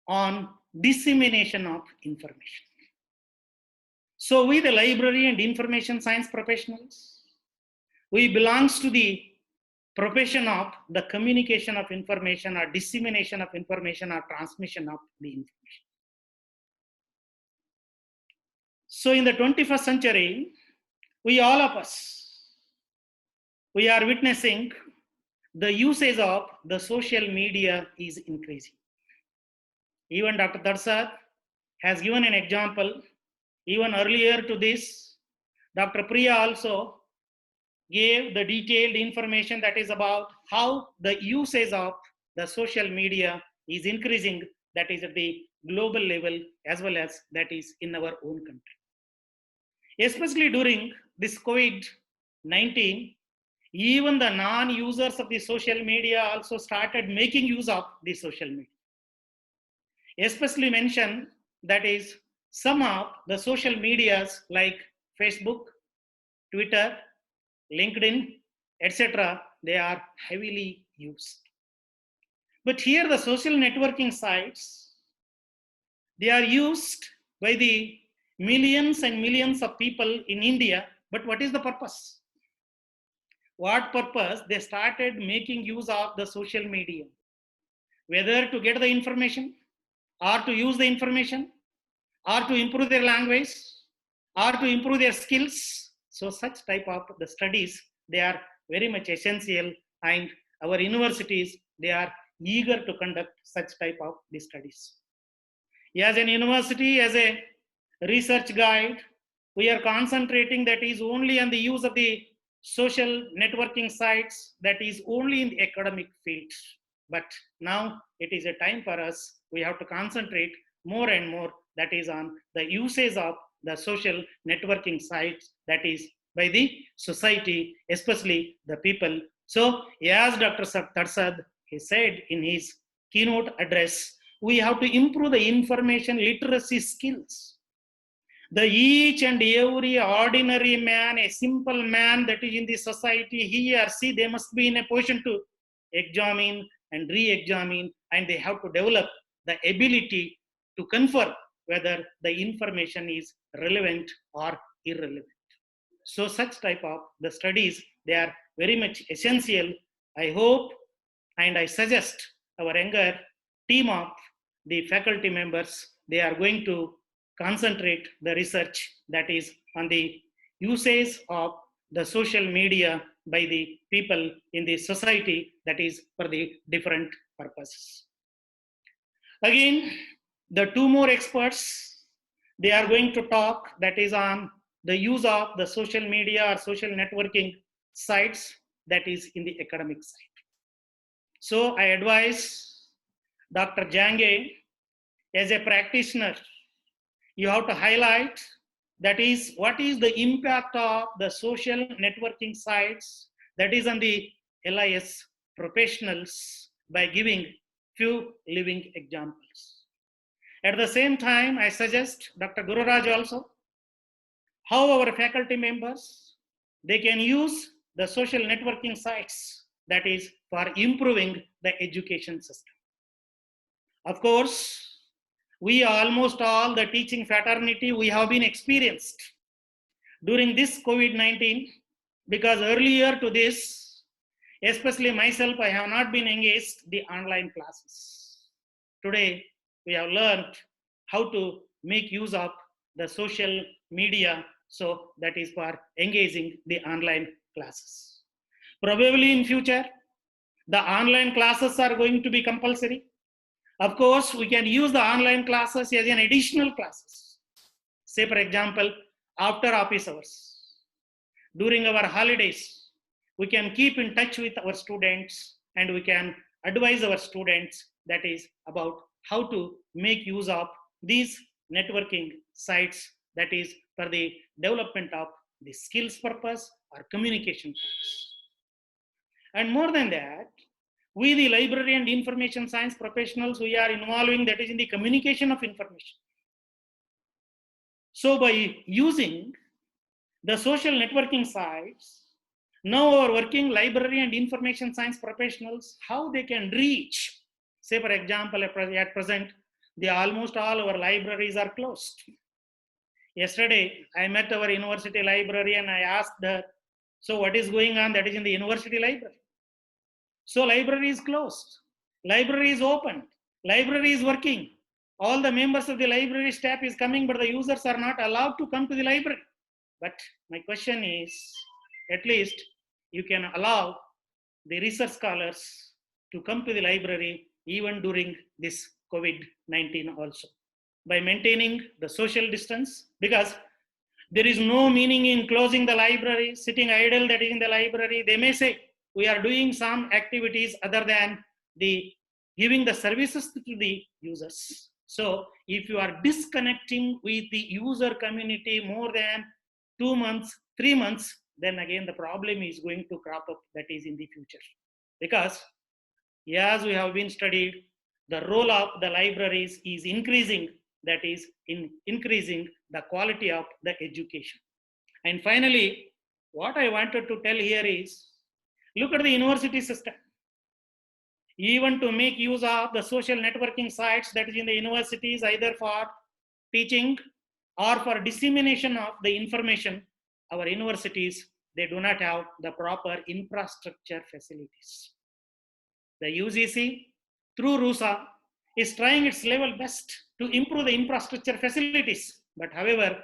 on dissemination of information. So we, the library and information science professionals, we belongs to the profession of the communication of information or dissemination of information or transmission of the information. So in the 21st century, we all of us, we are witnessing the usage of the social media is increasing. Even Dr. Tadsat has given an example. Even earlier to this, Dr. Priya also gave the detailed information that is about how the usage of the social media is increasing, that is at the global level as well as that is in our own country. Especially during this COVID-19, even the non-users of the social media also started making use of the social media. Especially mention that is some of the social medias like Facebook, Twitter, LinkedIn, etc. They are heavily used. But here the social networking sites, they are used by the millions and millions of people in India. But what is the purpose? What purpose? They started making use of the social media, whether to get the information or to use the information or to improve their language or to improve their skills. So such type of the studies, they are very much essential, and our universities, they are eager to conduct such type of the studies. As an university, as a research guide, we are concentrating that is only on the use of the social networking sites, that is only in the academic field. But now it is a time for us, we have to concentrate more and more, that is on the usage of the social networking sites, that is by the society, especially the people. So as Dr. Tarsad, he said in his keynote address, we have to improve the information literacy skills. The each and every ordinary man, a simple man that is in the society, he or she, they must be in a position to examine and re-examine, and they have to develop the ability to confirm whether the information is relevant or irrelevant. So such type of the studies, they are very much essential. I hope and I suggest our younger team of the faculty members, they are going to concentrate the research that is on the usage of the social media by the people in the society, that is for the different purposes. Again, the two more experts, they are going to talk, that is on the use of the social media or social networking sites, that is in the academic side. So I advise Dr. Jhange, as a practitioner, you have to highlight, that is what is the impact of the social networking sites, that is on the LIS professionals, by giving few living examples. At the same time, I suggest Dr. Gururaj also, how our faculty members, they can use the social networking sites, that is for improving the education system. Of course, we almost all the teaching fraternity, we have been experienced during this COVID-19, because earlier to this, especially myself, I have not been engaged the online classes. Today, we have learned how to make use of the social media, so that is for engaging the online classes. Probably in future, the online classes are going to be compulsory. Of course, we can use the online classes as an additional classes. Say, for example, after office hours, during our holidays, we can keep in touch with our students and we can advise our students, that is about how to make use of these networking sites, that is for the development of the skills purpose or communication purpose. And more than that, we, the library and information science professionals, we are involving, that is in the communication of information. So by using the social networking sites, now our working library and information science professionals, how they can reach, say for example, at present, almost all our libraries are closed. Yesterday, I met our university library and I asked her, so what is going on that is in the university library? So library is closed, library is open, library is working. All the members of the library staff is coming, but the users are not allowed to come to the library. But my question is, at least you can allow the research scholars to come to the library even during this COVID-19 also, by maintaining the social distance, because there is no meaning in closing the library, sitting idle that is in the library. They may say, we are doing some activities other than the giving the services to the users. So if you are disconnecting with the user community more than 2 months, 3 months, then again the problem is going to crop up, that is in the future. Because as we have been studied, the role of the libraries is increasing, that is in increasing the quality of the education. And finally, what I wanted to tell here is, look at the university system. Even to make use of the social networking sites that is in the universities, either for teaching or for dissemination of the information, our universities, they do not have the proper infrastructure facilities. The UGC, through RUSA, is trying its level best to improve the infrastructure facilities. But however,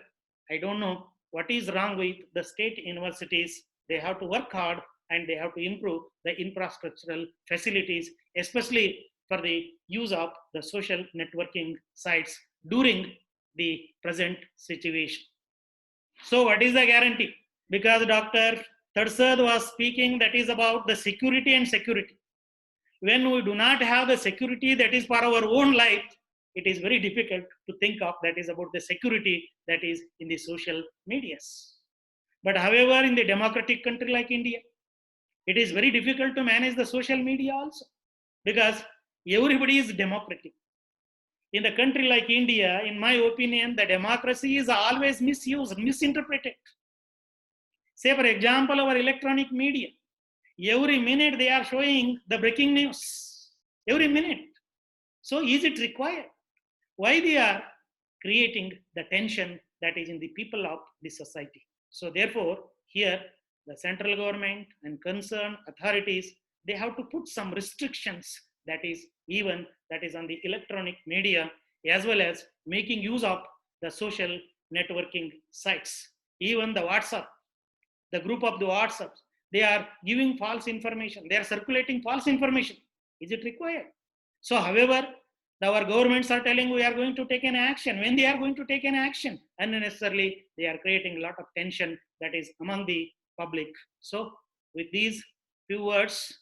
I don't know what is wrong with the state universities. They have to work hard and they have to improve the infrastructural facilities, especially for the use of the social networking sites during the present situation. So what is the guarantee? Because Dr. Tarsad was speaking, that is about the security and security. When we do not have the security that is for our own life, it is very difficult to think of that is about the security that is in the social medias. But however, in the democratic country like India, it is very difficult to manage the social media also, because everybody is democratic. In the country like India, in my opinion, the democracy is always misused, misinterpreted. Say, for example, our electronic media. Every minute they are showing the breaking news. Every minute. So is it required? Why they are creating the tension that is in the people of the society? So therefore, here the central government and concerned authorities, they have to put some restrictions that is even that is on the electronic media, as well as making use of the social networking sites. Even the WhatsApp, the group of the WhatsApp, they are giving false information. They are circulating false information. Is it required? So however, our governments are telling we are going to take an action. When they are going to take an action, unnecessarily they are creating a lot of tension that is among the public. So with these few words,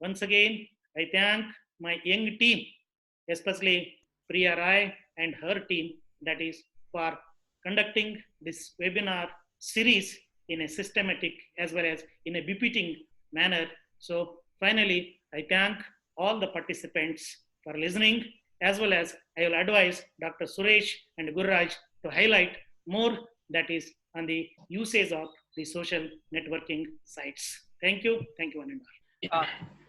once again, I thank my young team, especially Priya Rai and her team, that is for conducting this webinar series in a systematic as well as in a befitting manner. So finally, I thank all the participants for listening, as well as I will advise Dr. Suresh and Gurraj to highlight more that is on the usage of the social networking sites. Thank you. Thank you, Anindar.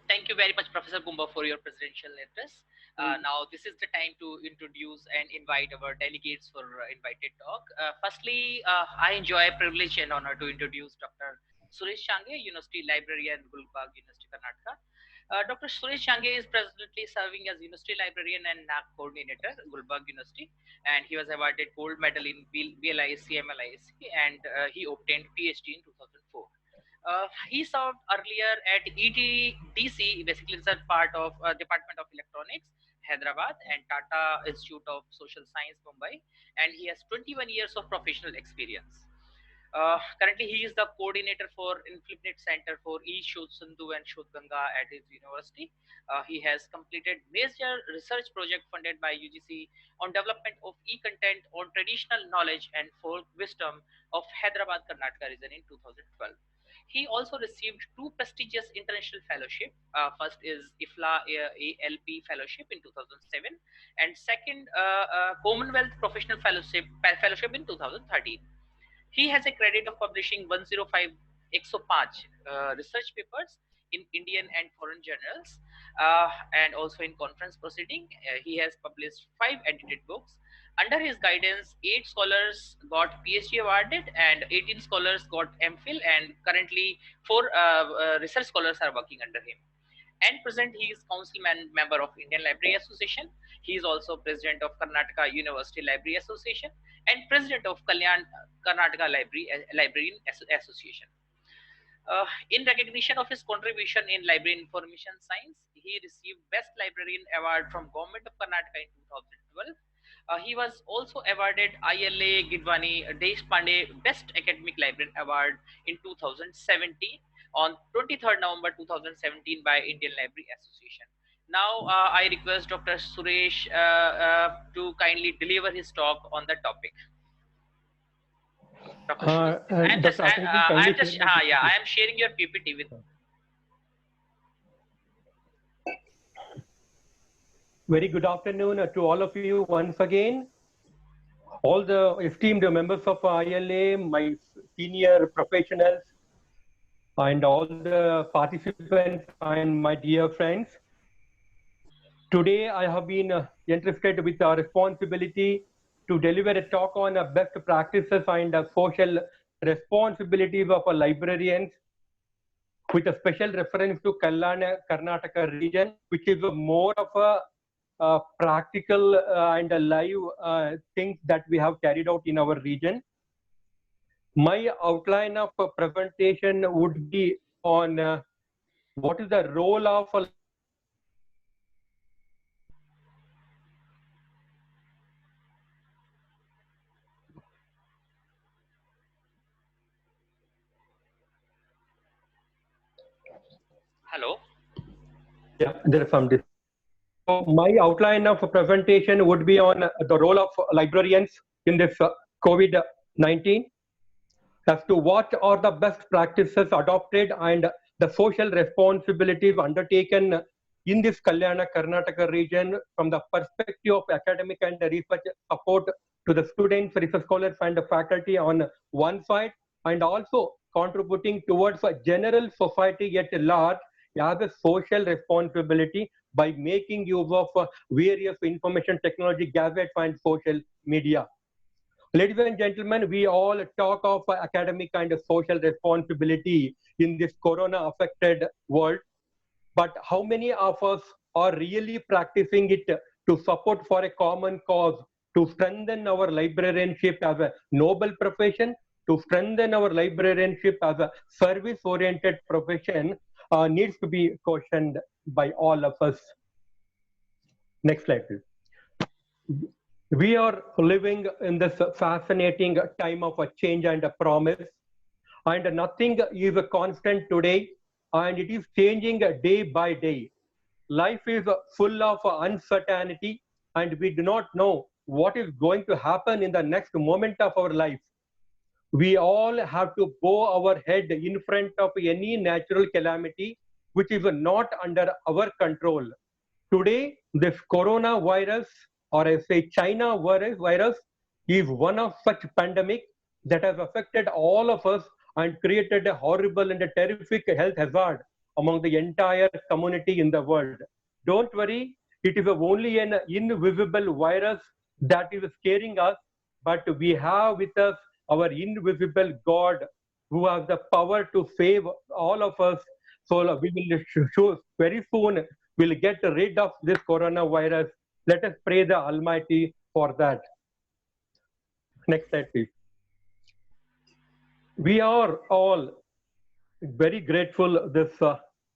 Thank you very much, Professor Gumba, for your presidential address. Now, this is the time to introduce and invite our delegates for invited talk. Firstly, I enjoy privilege and honor to introduce Dr. Suresh Shange, University Librarian, Gulbarga University, Karnataka. Dr. Suresh Shange is presently serving as University Librarian and NAC Coordinator, Gulbarga University, and he was awarded gold medal in BLIC, MLIC, and he obtained PhD in 2004. He served earlier at ETDC, basically it's a part of Department of Electronics, Hyderabad, and Tata Institute of Social Science, Mumbai, and he has 21 years of professional experience. Currently, he is the coordinator for Inflinet Center for E-Shodh Sindhu and Shodh Ganga at his university. He has completed major research project funded by UGC on development of e-content on traditional knowledge and folk wisdom of Hyderabad, Karnataka region in 2012. He also received two prestigious international fellowships. First is IFLA ALP fellowship in 2007, and second Commonwealth Professional Fellowship in 2013. He has a credit of publishing 105 research papers in Indian and foreign journals, and also in conference proceeding. He has published 5 edited books. Under his guidance, 8 scholars got PhD awarded and 18 scholars got MPhil, and currently 4 research scholars are working under him. And present, he is council member of Indian Library Association. He is also president of Karnataka University Library Association and president of Kalyan Karnataka Librarian Association. In recognition of his contribution in library information science, he received Best Librarian Award from Government of Karnataka in 2012. He was also awarded ILA Gidwani Deshpande Best Academic Librarian Award in 2017 on 23rd November 2017 by Indian Library Association. Now I request Dr. Suresh to kindly deliver his talk on the topic. I am sharing your PPT with. Very good afternoon to all of you once again. all the esteemed members of ILA, my senior professionals, and all the participants and my dear friends. Today, I have been entrusted with a responsibility to deliver a talk on best practices and social responsibilities of librarians, with a special reference to Kalyan Karnataka region, which is more of a practical and a live things that we have carried out in our region. My outline of a presentation would be on what is the role of a Hello. yeah, there is some. So my outline of a presentation would be on the role of librarians in this COVID-19, as to what are the best practices adopted and the social responsibilities undertaken in this Kalyana Karnataka region from the perspective of academic and research support to the students, research scholars, and the faculty on one side, and also contributing towards a general society at large as a social responsibility by making use of various information technology gadgets and social media. Ladies and gentlemen, we all talk of academic and social responsibility in this corona affected world, but how many of us are really practicing it to support for a common cause, to strengthen our librarianship as a noble profession, to strengthen our librarianship as a service oriented profession needs to be questioned by all of us. Next slide, please. We are living in this fascinating time of a change and a promise, and nothing is a constant today, and it is changing day by day. Life is full of uncertainty, and we do not know what is going to happen in the next moment of our life. We all have to bow our head in front of any natural calamity which is not under our control. Today, this coronavirus, or I say China virus, is one of such pandemic that has affected all of us and created a horrible and a terrific health hazard among the entire community in the world. Don't worry, it is only an invisible virus that is scaring us, but we have with us our invisible God who has the power to save all of us. So we will very soon we'll get rid of this coronavirus. Let us pray the Almighty for that. Next slide, please. We are all very grateful this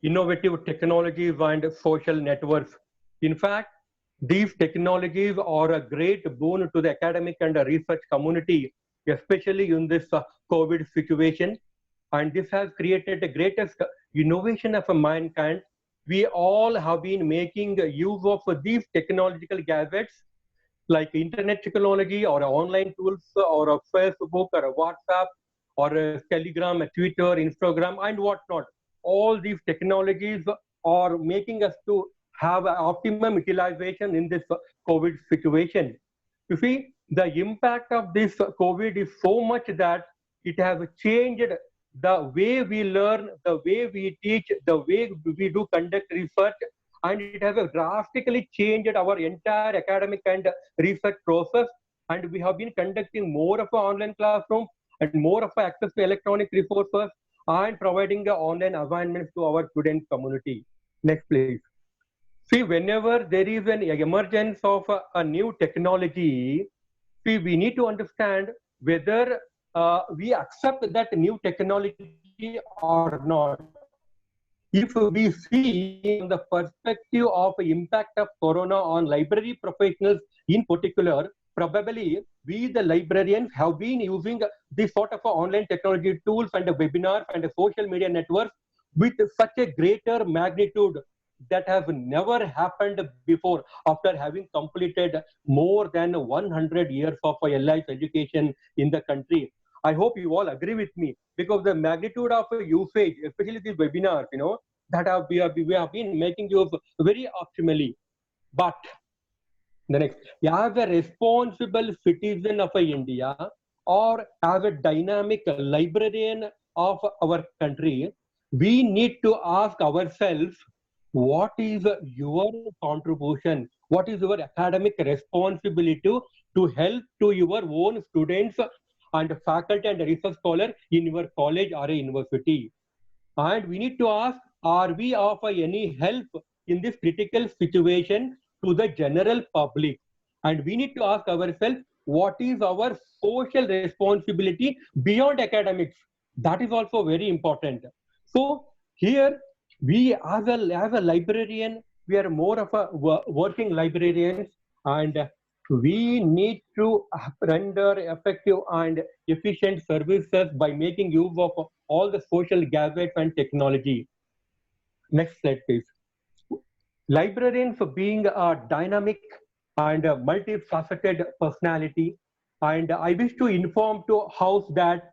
innovative technologies and social networks. In fact, these technologies are a great boon to the academic and research community, especially in this COVID situation. And this has created the greatest innovation of mankind. We all have been making use of these technological gadgets like internet technology or online tools or a Facebook or a WhatsApp or a Telegram, a Twitter, Instagram, and whatnot. All these technologies are making us to have optimum utilization in this COVID situation. You see, the impact of this COVID is so much that it has changed the way we learn, the way we teach, the way we do conduct research, and it has drastically changed our entire academic and research process. And we have been conducting more of an online classroom and more of access to electronic resources and providing the online assignments to our student community. Next, please. See, whenever there is an emergence of a new technology, see, we need to understand whether we accept that new technology or not. If we see from the perspective of impact of corona on library professionals in particular, probably we the librarians have been using this sort of online technology tools and webinars and social media networks with such a greater magnitude that have never happened before after having completed more than 100 years of life education in the country. I hope you all agree with me, because the magnitude of usage, especially these webinars, that we have been making use very optimally. But The next, as a responsible citizen of India or as a dynamic librarian of our country, we need to ask ourselves, what is your contribution? What is your academic responsibility to help to your own students and faculty and research scholar in your college or a university? And we need to ask, are we of any help in this critical situation to the general public? And we need to ask ourselves, what is our social responsibility beyond academics? That is also very important. So here, we as a librarian, we are more of a working librarians, and we need to render effective and efficient services by making use of all the social gadgets and technology. Next slide, please. Librarians being a dynamic and a multifaceted personality, and I wish to inform to House that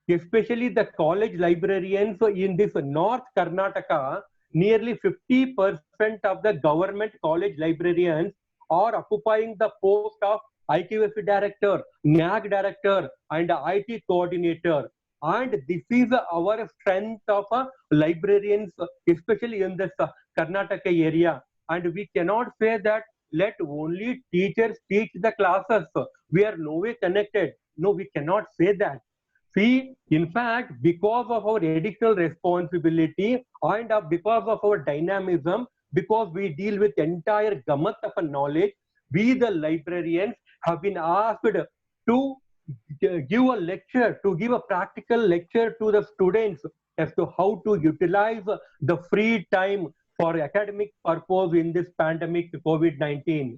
especially the college librarians in this North Karnataka, nearly 50% of the government college librarians are occupying the post of IQF director, NAG director, and IT coordinator. And this is our strength of librarians, especially in this Karnataka area. And we cannot say that let only teachers teach the classes. We are no way connected. No, we cannot say that. See, in fact, because of our additional responsibility and because of our dynamism, because we deal with entire gamut of knowledge, we the librarians have been asked to give a lecture, to give a practical lecture to the students as to how to utilize the free time for academic purpose in this pandemic COVID-19.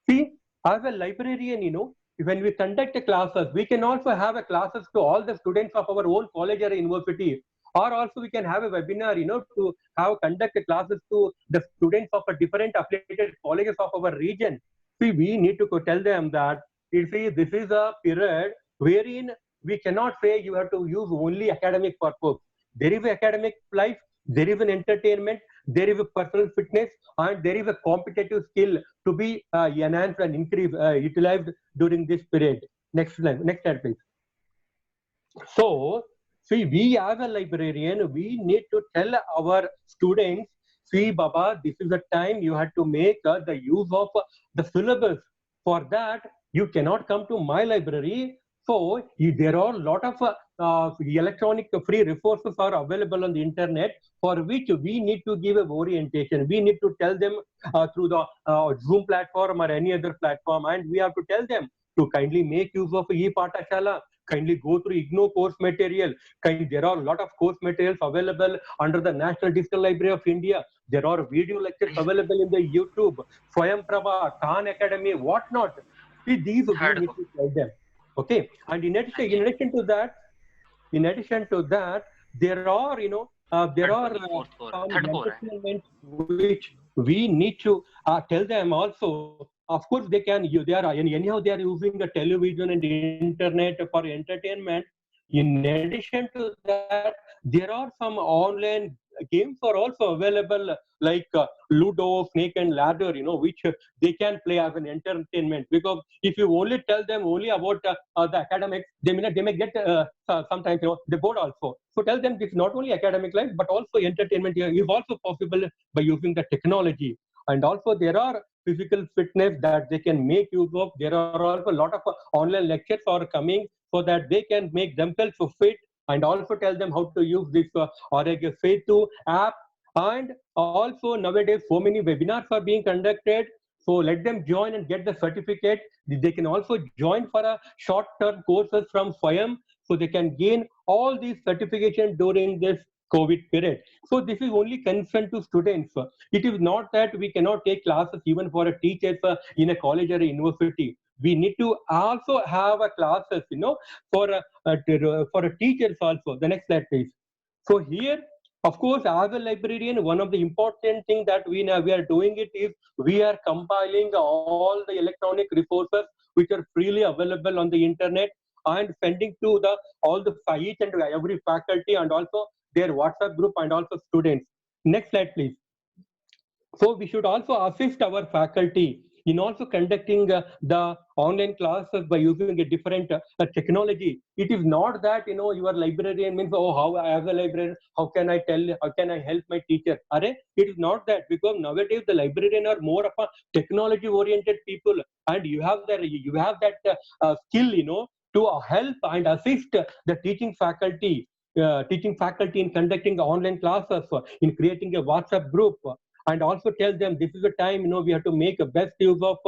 See, as a librarian, when we conduct a classes, we can also have a classes to all the students of our own college or university, or also we can have a webinar, to have conduct classes to the students of a different affiliated colleges of our region. See, we need to tell them that this is a period wherein we cannot say you have to use only academic purpose. There is academic life, there is an entertainment, there is a personal fitness, and there is a competitive skill to be enhanced and increased, utilized during this period. Next slide, please. So, see, we as a librarian, we need to tell our students, see, Baba, this is the time you had to make the use of the syllabus. For that, you cannot come to my library. So, there are a lot of electronic free resources are available on the internet, for which we need to give a orientation. We need to tell them through the Zoom platform or any other platform, and we have to tell them to kindly make use of e-Pathashala, kindly go through IGNOU course material. There are a lot of course materials available under the National Digital Library of India. There are video lectures available in the YouTube, Swayam Prabha, Khan Academy, whatnot. See, these we need to tell them. Okay, and in addition to that, there are some entertainment which we need to tell them also. Of course, they are anyhow they are using the television and the internet for entertainment. In addition to that, there are some online games are also available, like Ludo, Snake and Ladder, which they can play as an entertainment. Because if you only tell them only about the academics, they may get sometimes they bored also. So tell them this is not only academic life but also entertainment is also possible by using the technology. And also there are physical fitness that they can make use of. There are also a lot of online lectures are coming so that they can make themselves fit, and also tell them how to use this Arogya Setu app. And also nowadays so many webinars are being conducted. So let them join and get the certificate. They can also join for a short-term courses from Swayam, so they can gain all these certifications during this COVID period. So this is only concerned to students. It is not that we cannot take classes even for a teachers in a college or a university. We need to also have a classes, for a teachers also. The next slide, please. So here, of course, as a librarian, one of the important things that we are doing it is we are compiling all the electronic resources which are freely available on the internet and sending to all the each and every faculty and also their WhatsApp group and also students. Next slide, please. So we should also assist our faculty in also conducting the online classes by using a different technology. It is not that, you know, your librarian means, oh, how as a librarian, how can I tell, how can I help my teacher? Are it is not that, because nowadays the librarian are more of a technology oriented people, and you have that skill, you know, to help and assist the teaching faculty in conducting online classes, in creating a WhatsApp group, and also tell them this is the time, you know, we have to make a best use of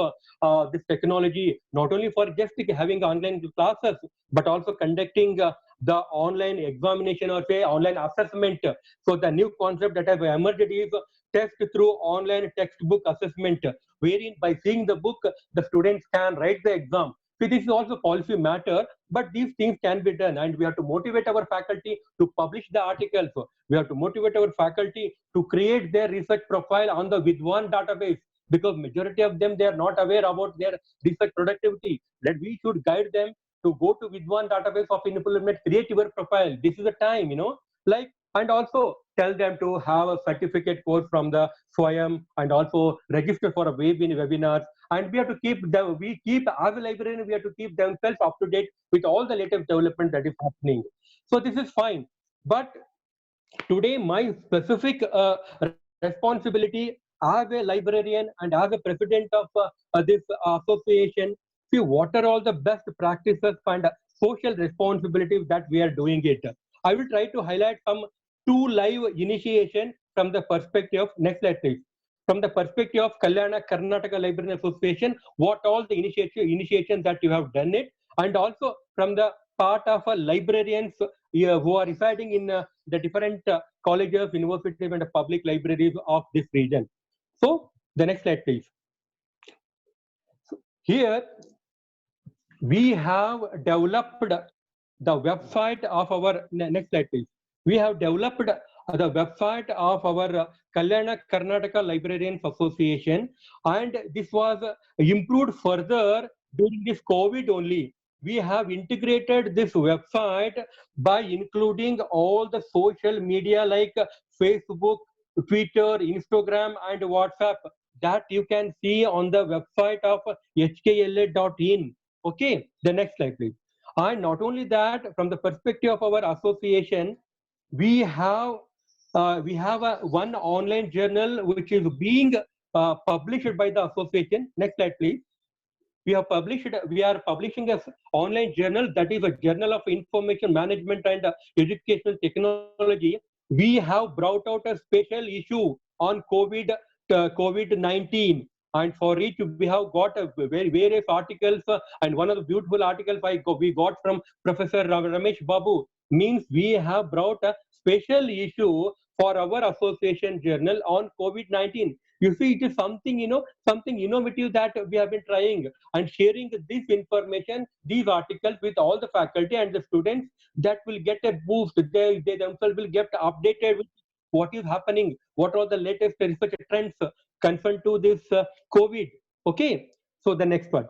this technology, not only for just having online classes, but also conducting the online examination or say online assessment. So the new concept that has emerged is test through online textbook assessment, wherein by seeing the book, the students can write the exam. So this is also policy matter, but these things can be done, and we have to motivate our faculty to publish the articles. We have to motivate our faculty to create their research profile on the Vidwan database, because majority of them, they are not aware about their research productivity. That we should guide them to go to Vidwan database of implement, create your profile. This is the time, you know, like, and also tell them to have a certificate course from the SWAYAM, and also register for a webinars. And we have to keep as a librarian, we have to keep themselves up to date with all the latest development that is happening. So this is fine. But today, my specific responsibility as a librarian and as a president of this association, see what are all the best practices and social responsibilities that we are doing it. I will try to highlight some 2 live initiation from the perspective of, next slide please, from the perspective of Kalyana Karnataka Librarian Association, what all the initiation that you have done it, and also from the part of librarians who are residing in the different colleges, universities, and public libraries of this region. So the next slide, please. So here we have developed the website of our, next slide, please. We have developed the website of our Kalyana Karnataka Librarians Association, and this was improved further during this COVID only. We have integrated this website by including all the social media like Facebook, Twitter, Instagram, and WhatsApp that you can see on the website of hkla.in. Okay, the next slide, please. And not only that, from the perspective of our association, we have one online journal which is being published by the association. Next slide, please. We are publishing an online journal, that is a Journal of Information Management and Educational Technology. We have brought out a special issue on COVID-19, and for each we have got various articles, and one of the beautiful articles we got from Professor Ramesh Babu, means we have brought a special issue for our association journal on COVID-19. You see, it is something, you know, something innovative that we have been trying, and sharing this information, these articles with all the faculty and the students, that will get a boost. They themselves will get updated with what is happening, what are the latest research trends concerned to this COVID. Okay, so the next one.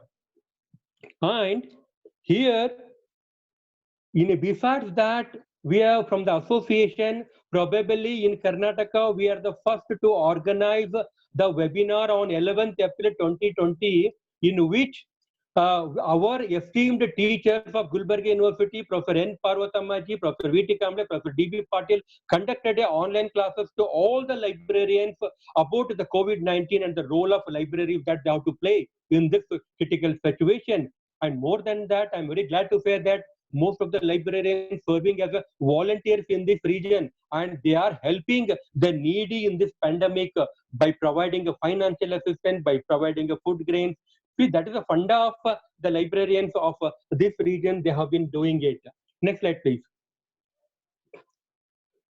And here, besides that, we have from the association, probably in Karnataka, we are the first to organize the webinar on 11th April 2020, in which our esteemed teachers of Gulbarga University, Professor N. Parvatamaji, Professor V.T. Kamble, Professor D.B. Patil, conducted online classes to all the librarians about the COVID-19 and the role of libraries that they have to play in this critical situation. And more than that, I'm very glad to say that most of the librarians serving as volunteers in this region, and they are helping the needy in this pandemic by providing a financial assistance, by providing a food grains. See, that is a funda of the librarians of this region. They have been doing it. Next slide, please.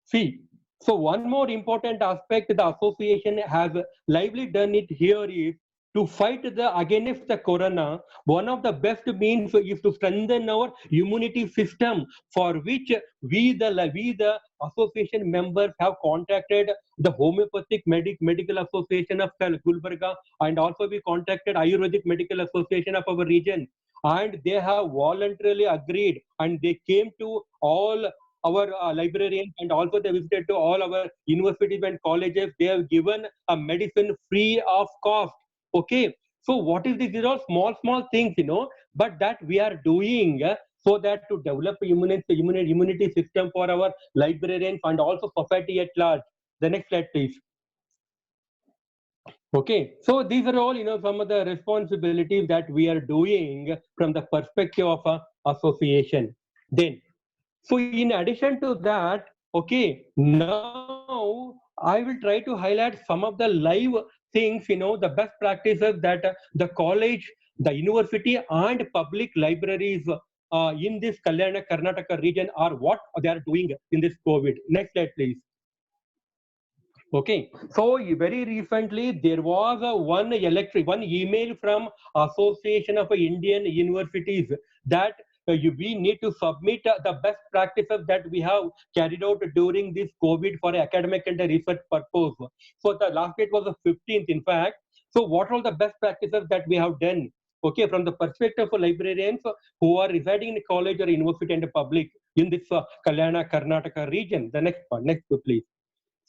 See, so one more important aspect the association has lively done it here is to fight against the corona. One of the best means is to strengthen our immunity system, for which we the association members have contacted the Homeopathic Medical Association of Gulbarga, and also we contacted Ayurvedic Medical Association of our region, and they have voluntarily agreed, and they came to all our librarians, and also they visited to all our universities and colleges. They have given a medicine free of cost. Okay, So what is this? These are all small things, but that we are doing so that to develop immunity system for our librarians and also society at large. The next slide, please. Okay, so these are all, some of the responsibilities that we are doing from the perspective of a association. Then, so in addition to that, okay, now I will try to highlight some of the live things, the best practices that the college, the university and public libraries in this Kalyana Karnataka region are what they are doing in this COVID. Next slide, please. Okay, so very recently there was one email from Association of Indian Universities that we need to submit the best practices that we have carried out during this COVID for academic and research purpose. So the last date was the 15th, in fact. So what are the best practices that we have done? Okay, from the perspective of librarians who are residing in college or university and public in this Kalyana Karnataka region. The next one, next please.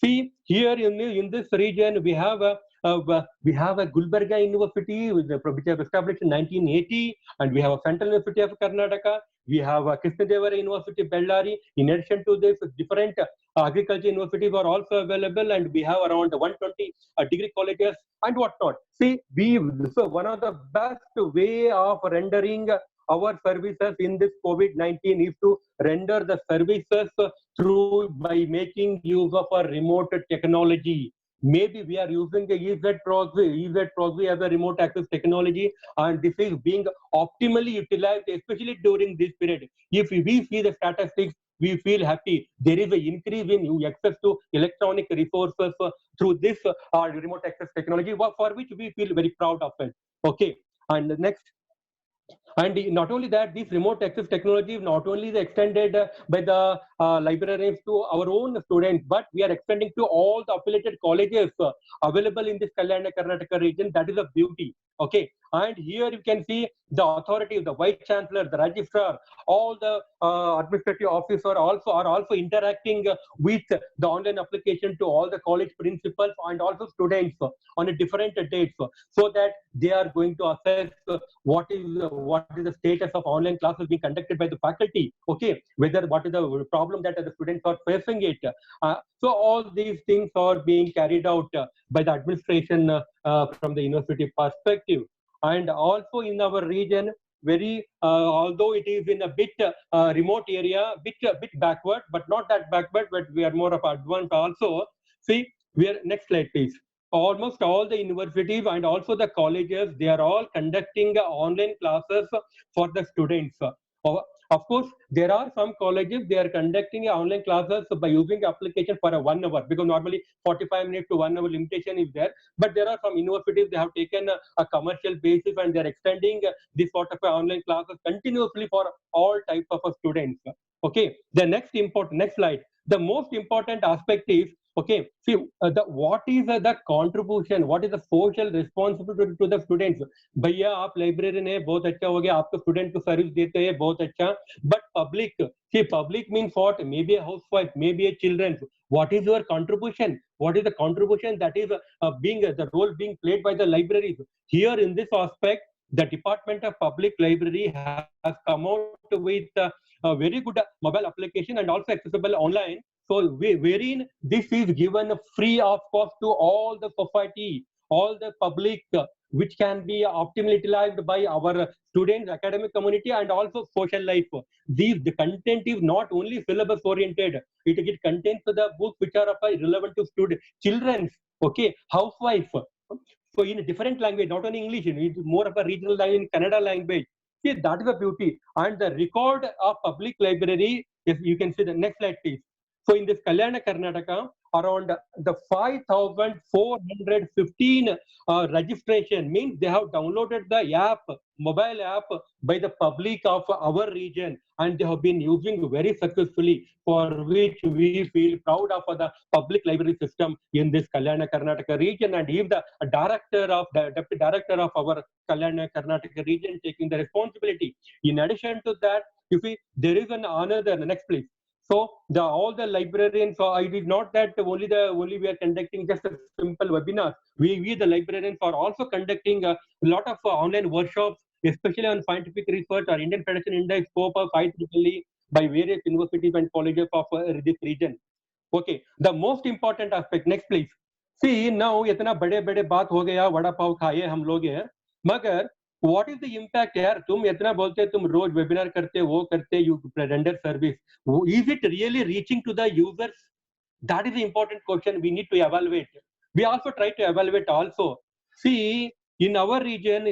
See, here in this region, we have a Gulbarga University, which was established in 1980, and we have a Central University of Karnataka. We have a Krishnadevara University, Bellary. In addition to this, different agriculture universities are also available, and we have around 120 degree colleges and whatnot. See, so one of the best way of rendering our services in this COVID-19 is to render the services through by making use of a remote technology. Maybe we are using the EZ proxy as a remote access technology, and this is being optimally utilized, especially during this period. If we see the statistics, we feel happy. There is an increase in access to electronic resources through this remote access technology, for which we feel very proud of it. Okay, and the next. And not only that, this remote access technology is not only extended by the librarians to our own students, but we are extending to all the affiliated colleges available in this Kalyana Karnataka region. That is a beauty. Okay, and here you can see the authorities, the vice chancellor, the registrar, all the administrative officers are also interacting with the online application to all the college principals and also students on a different dates, so that they are going to assess what is the status of online classes being conducted by the faculty. Okay, whether what is the problem that the students are facing it. So all these things are being carried out by the administration from the university perspective. And also in our region, very although it is in a bit remote area, bit backward, but not that backward, but we are more of advanced also. See, we are next slide, please. Almost all the universities and also the colleges, they are all conducting online classes for the students. Of course, there are some colleges, they are conducting online classes by using application for a 1 hour, because normally 45 minutes to 1 hour limitation is there. But there are some universities, they have taken a commercial basis and they are extending this sort of online classes continuously for all types of students. Okay, the next slide. The most important aspect is, okay, see, what is the contribution, what is the social responsibility to the students? भैया आप librarian है, बहुत अच्छा हो गया, आपको student को service देते हैं, बहुत अच्छा. But public, see, public means what? Maybe a housewife, maybe a children. What is your contribution? What is the contribution that is the role being played by the libraries? Here in this aspect, the Department of Public Library has come out with a very good mobile application and also accessible online. So wherein this is given free of cost to all the society, all the public, which can be optimally utilized by our students, academic community, and also social life. The content is not only syllabus oriented; it contains the books which are relevant to students, children, okay, housewife. So in a different language, not only English, it's more of a regional language, in Kannada language. See, that is the beauty. And the record of public library, if you can see the next slide, please. So in this Kalyana Karnataka, around the 5,415 registration means they have downloaded the app, mobile app by the public of our region, and they have been using very successfully, for which we feel proud of the public library system in this Kalyana Karnataka region. And he is the deputy director of our Kalyana Karnataka region taking the responsibility. In addition to that, you see, there is the next place. So all the librarians, it is not that only we are conducting just a simple webinar. We the librarians are also conducting a lot of online workshops, especially on scientific research or Indian Federation Index, scope of IEEE by various universities and colleges of this region. Okay, the most important aspect. Next, please. See, now इतना बड़े बड़े बात हो गया, वड़ा पाव खाए हम लोग हैं, मगर what is the impact यार? तुम इतना बोलते, तुम रोज वेबिनार करते, वो करते, you render service. Is it really reaching to the users? That is the important question we need to evaluate. We also try to evaluate also. See, in our region,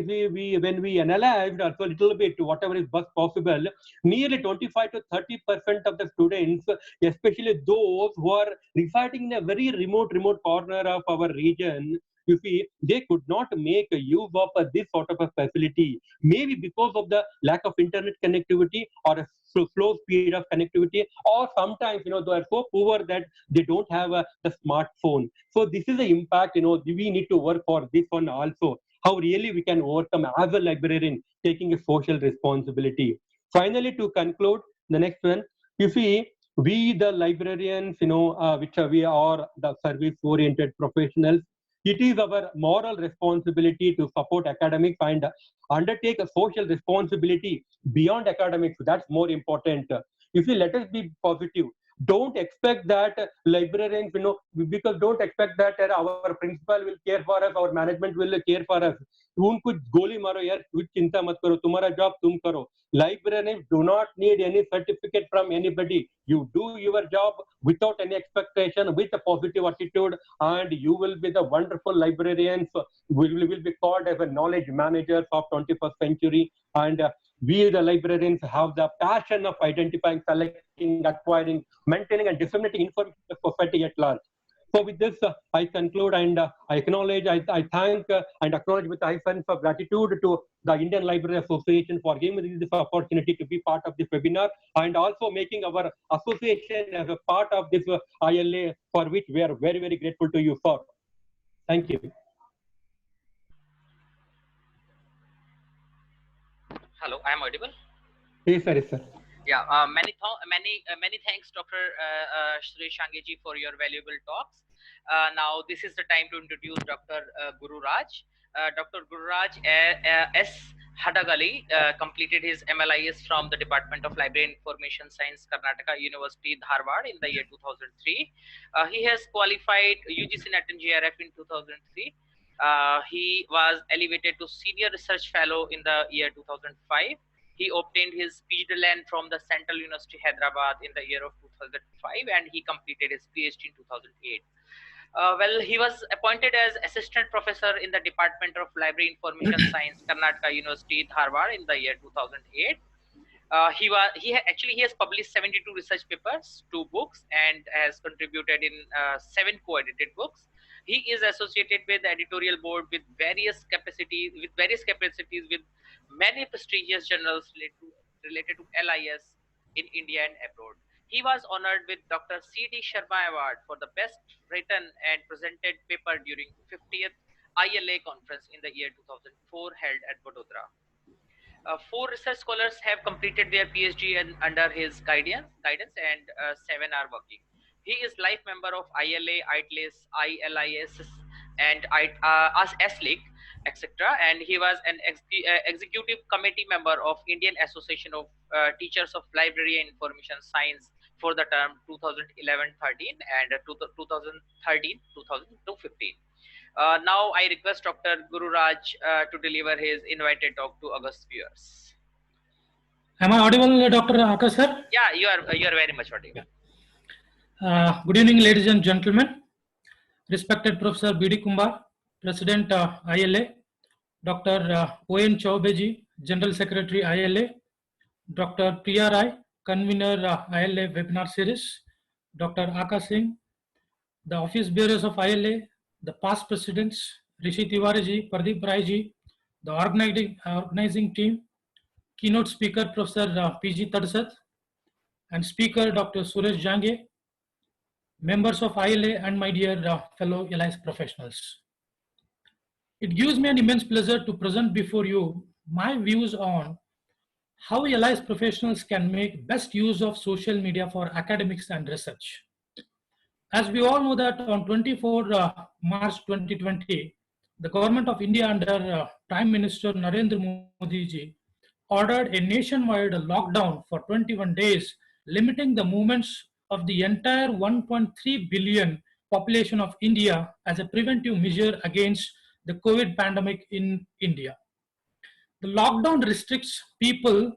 when we analyzed also a little bit whatever is possible, nearly 25 to 30% of the students, especially those who are residing in a very remote corner of our region, you see, they could not make use of this sort of a facility, maybe because of the lack of internet connectivity or a slow speed of connectivity, or sometimes, they are so poor that they don't have the smartphone. So this is the impact, we need to work for this one also, how really we can overcome as a librarian, taking a social responsibility. Finally, to conclude, the next one, you see, we the librarians, which we are the service-oriented professionals, it is our moral responsibility to support academics and undertake a social responsibility beyond academics. That's more important. You see, let us be positive. Don't expect that librarians, because don't expect that our principal will care for us, our management will care for us. उनको गोली मारो यार, कुछ चिंता मत करो, तुम्हारा job तुम करो. Librarians do not need any certificate from anybody. You do your job without any expectation, with a positive attitude, and you will be the wonderful librarians. Will be called as a knowledge managers of 21st century. And we, the librarians, have the passion of identifying, selecting, acquiring, maintaining, and disseminating information to the society at large. So with this, I conclude and I acknowledge, I thank and acknowledge with high sense of gratitude to the Indian Library Association for giving me this opportunity to be part of this webinar, and also making our association as a part of this ILA, for which we are very, very grateful to you for. Thank you. Hello, I am audible. Yes, sir. Yes, sir. Yeah, many thanks, Dr. Suresh Shange for your valuable talks. Now this is the time to introduce Dr. Guru Raj. Dr. Guru Raj S. Hadagali completed his MLIS from the Department of Library and Information Science, Karnataka University, Dharwad in the year 2003. He has qualified UGC NET and JRF in 2003. He was elevated to Senior Research Fellow in the year 2005. He obtained his PhD from the Central University, Hyderabad in the year of 2005, and he completed his PhD in 2008. Well, he was appointed as Assistant Professor in the Department of Library Information Science, Karnataka University, Dharwad in the year 2008. He has published 72 research papers, 2 books, and has contributed in 7 co-edited books. He is associated with the editorial board with various capacities with many prestigious journals related to LIS in India and abroad. He was honored with Dr. C.D. Sharma Award for the best written and presented paper during 50th ILA conference in the year 2004 held at Vadodara. 4 research scholars have completed their PhD under his guidance, and 7 are working. He is life member of ILA, ITLIS, ILIS, and SLIC, etc. And he was an executive committee member of Indian Association of Teachers of Library and Information Science for the term 2011-13 and 2013-2015. Now I request Dr. Guru Raj to deliver his invited talk to August viewers. Am I audible, Dr. Akash sir? Yeah, you are very much audible. Good evening, ladies and gentlemen. Respected Professor B.D. Kumbar, President ILA, Dr. O.N. Chaubeji, General Secretary ILA, Dr. Priya Rai, Convener ILA Webinar Series, Dr. Akash Singh, the Office Bearers of ILA, the past presidents, Rishi Tiwari, Pradeep Rai ji, the organizing team, keynote speaker Professor P.G. Tadsat, and speaker Dr. Suresh Shange, members of ILA, and my dear fellow LIS professionals. It gives me an immense pleasure to present before you my views on how LIS professionals can make best use of social media for academics and research. As we all know that on 24 March 2020, the government of India under Prime Minister Narendra Modi ji ordered a nationwide lockdown for 21 days, limiting the movements of the entire 1.3 billion population of India as a preventive measure against the COVID pandemic in India. The lockdown restricts people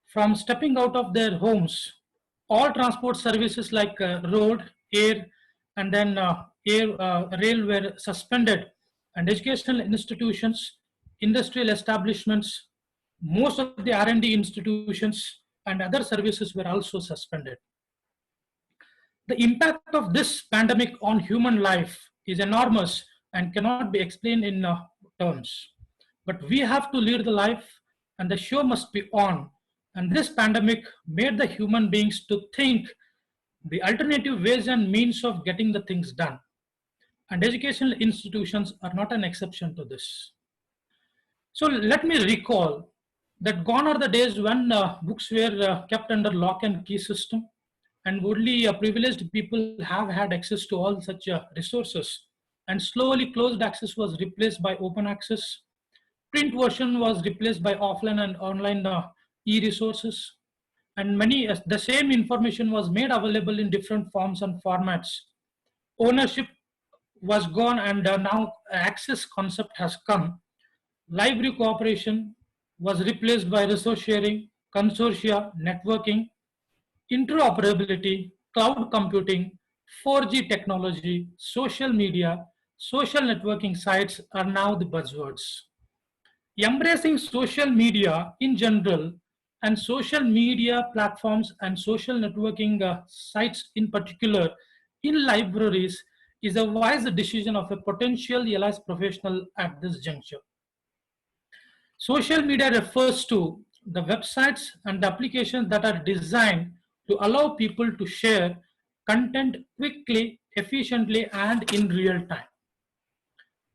from stepping out of their homes. All transport services like road, air, and then rail were suspended, and educational institutions, industrial establishments, most of the R&D institutions and other services were also suspended. The impact of this pandemic on human life is enormous and cannot be explained in terms. But we have to lead the life and the show must be on. And this pandemic made the human beings to think the alternative ways and means of getting the things done. And educational institutions are not an exception to this. So let me recall that gone are the days when books were kept under lock and key system, and only privileged people have had access to all such resources. And slowly closed access was replaced by open access. Print version was replaced by offline and online e-resources. And many, the same information was made available in different forms and formats. Ownership was gone and now access concept has come. Library cooperation was replaced by resource sharing, consortia, networking, interoperability, cloud computing, 4G technology, social media, social networking sites are now the buzzwords. Embracing social media in general and social media platforms and social networking sites in particular in libraries is a wise decision of a potential LIS professional at this juncture. Social media refers to the websites and the applications that are designed to allow people to share content quickly, efficiently, and in real time.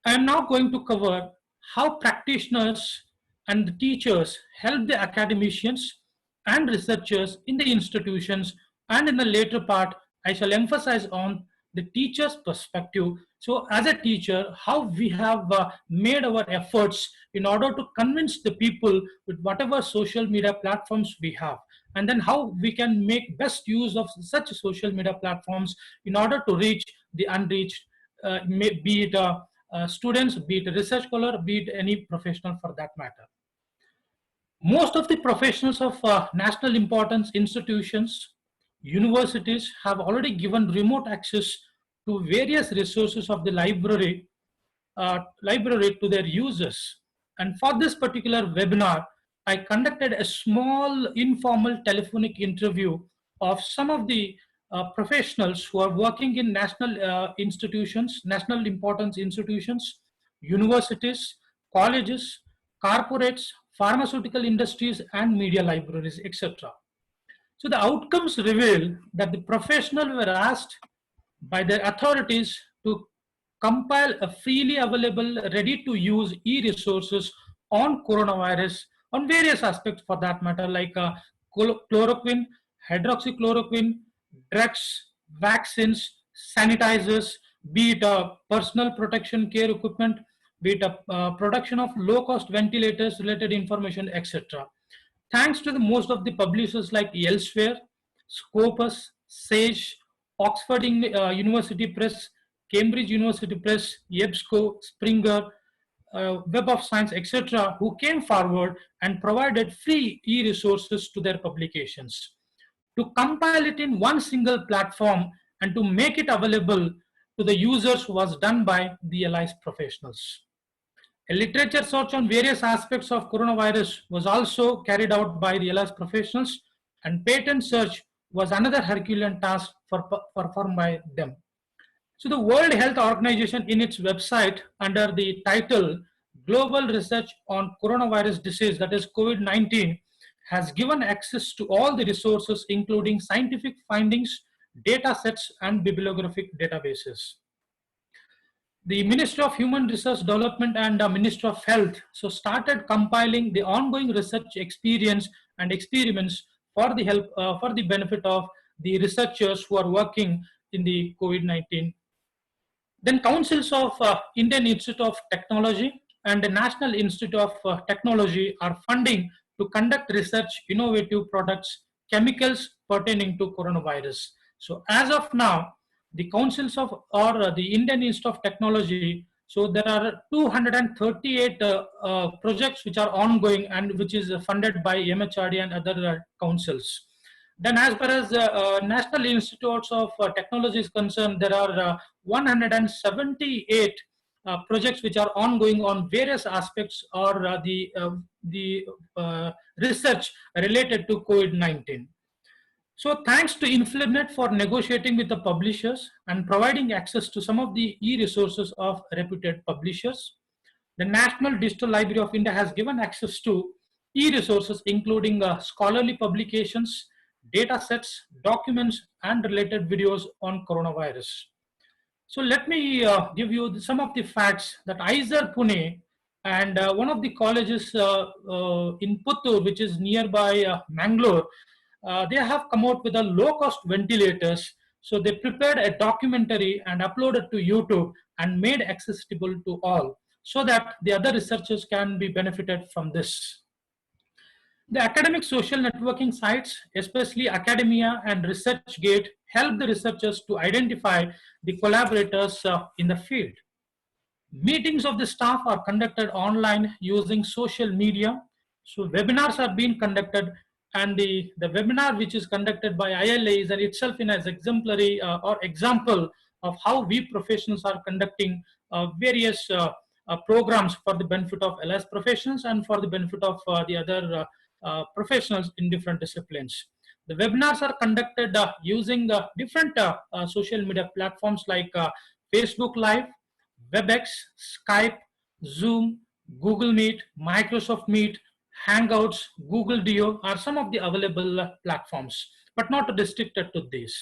I am now going to cover how practitioners and the teachers help the academicians and researchers in the institutions, and in the later part, I shall emphasize on the teacher's perspective. So as a teacher, how we have made our efforts in order to convince the people with whatever social media platforms we have, and then how we can make best use of such social media platforms in order to reach the unreached, be it students, be it a research scholar, be it any professional for that matter. Most of the professionals of national importance institutions, universities have already given remote access to various resources of the library to their users. And for this particular webinar, I conducted a small informal telephonic interview of some of the professionals who are working in national institutions, national importance institutions, universities, colleges, corporates, pharmaceutical industries, and media libraries, etc. So the outcomes reveal that the professionals were asked by their authorities to compile a freely available, ready-to-use e-resources on coronavirus, on various aspects for that matter, like chloroquine, hydroxychloroquine, drugs, vaccines, sanitizers, be it personal protection care equipment, be it production of low-cost ventilators, related information, etc. Thanks to the most of the publishers like Elsewhere, Scopus, Sage, Oxford University Press, Cambridge University Press, EBSCO, Springer, Web of Science, etc., who came forward and provided free e-resources to their publications. To compile it in one single platform and to make it available to the users was done by the LIS professionals. A literature search on various aspects of coronavirus was also carried out by the LIS professionals, and patent search was another Herculean task performed by them. So the World Health Organization in its website under the title Global Research on Coronavirus Disease, that is COVID-19, has given access to all the resources including scientific findings, data sets, and bibliographic databases. The Ministry of Human Resource Development and the Ministry of Health started compiling the ongoing research experience and experiments for the help for the benefit of the researchers who are working in the COVID-19. Then councils of Indian Institute of Technology and the National Institute of Technology are funding to conduct research, innovative products, chemicals pertaining to coronavirus. So as of now, the councils of or the Indian Institute of Technology, so there are 238 projects which are ongoing and which is funded by MHRD and other councils. Then as far as National Institutes of Technology is concerned, there are 178 projects which are ongoing on various aspects or the research related to COVID-19. So thanks to Inflinet for negotiating with the publishers and providing access to some of the e-resources of reputed publishers. The National Digital Library of India has given access to e-resources including scholarly publications, data sets, documents, and related videos on coronavirus. So let me give you some of the facts that IISER Pune and one of the colleges in Puttur, which is nearby Mangalore, they have come out with a low-cost ventilators. So they prepared a documentary and uploaded to YouTube and made accessible to all so that the other researchers can be benefited from this. The academic social networking sites, especially Academia and ResearchGate, help the researchers to identify the collaborators in the field. Meetings of the staff are conducted online using social media. So webinars are being conducted, and the webinar which is conducted by ILA is itself in as exemplary or example of how we professionals are conducting various programs for the benefit of LS professionals and for the benefit of the other professionals in different disciplines. The webinars are conducted using different social media platforms like Facebook Live, WebEx, Skype, Zoom, Google Meet, Microsoft Meet, Hangouts, Google Duo are some of the available platforms, but not restricted to these.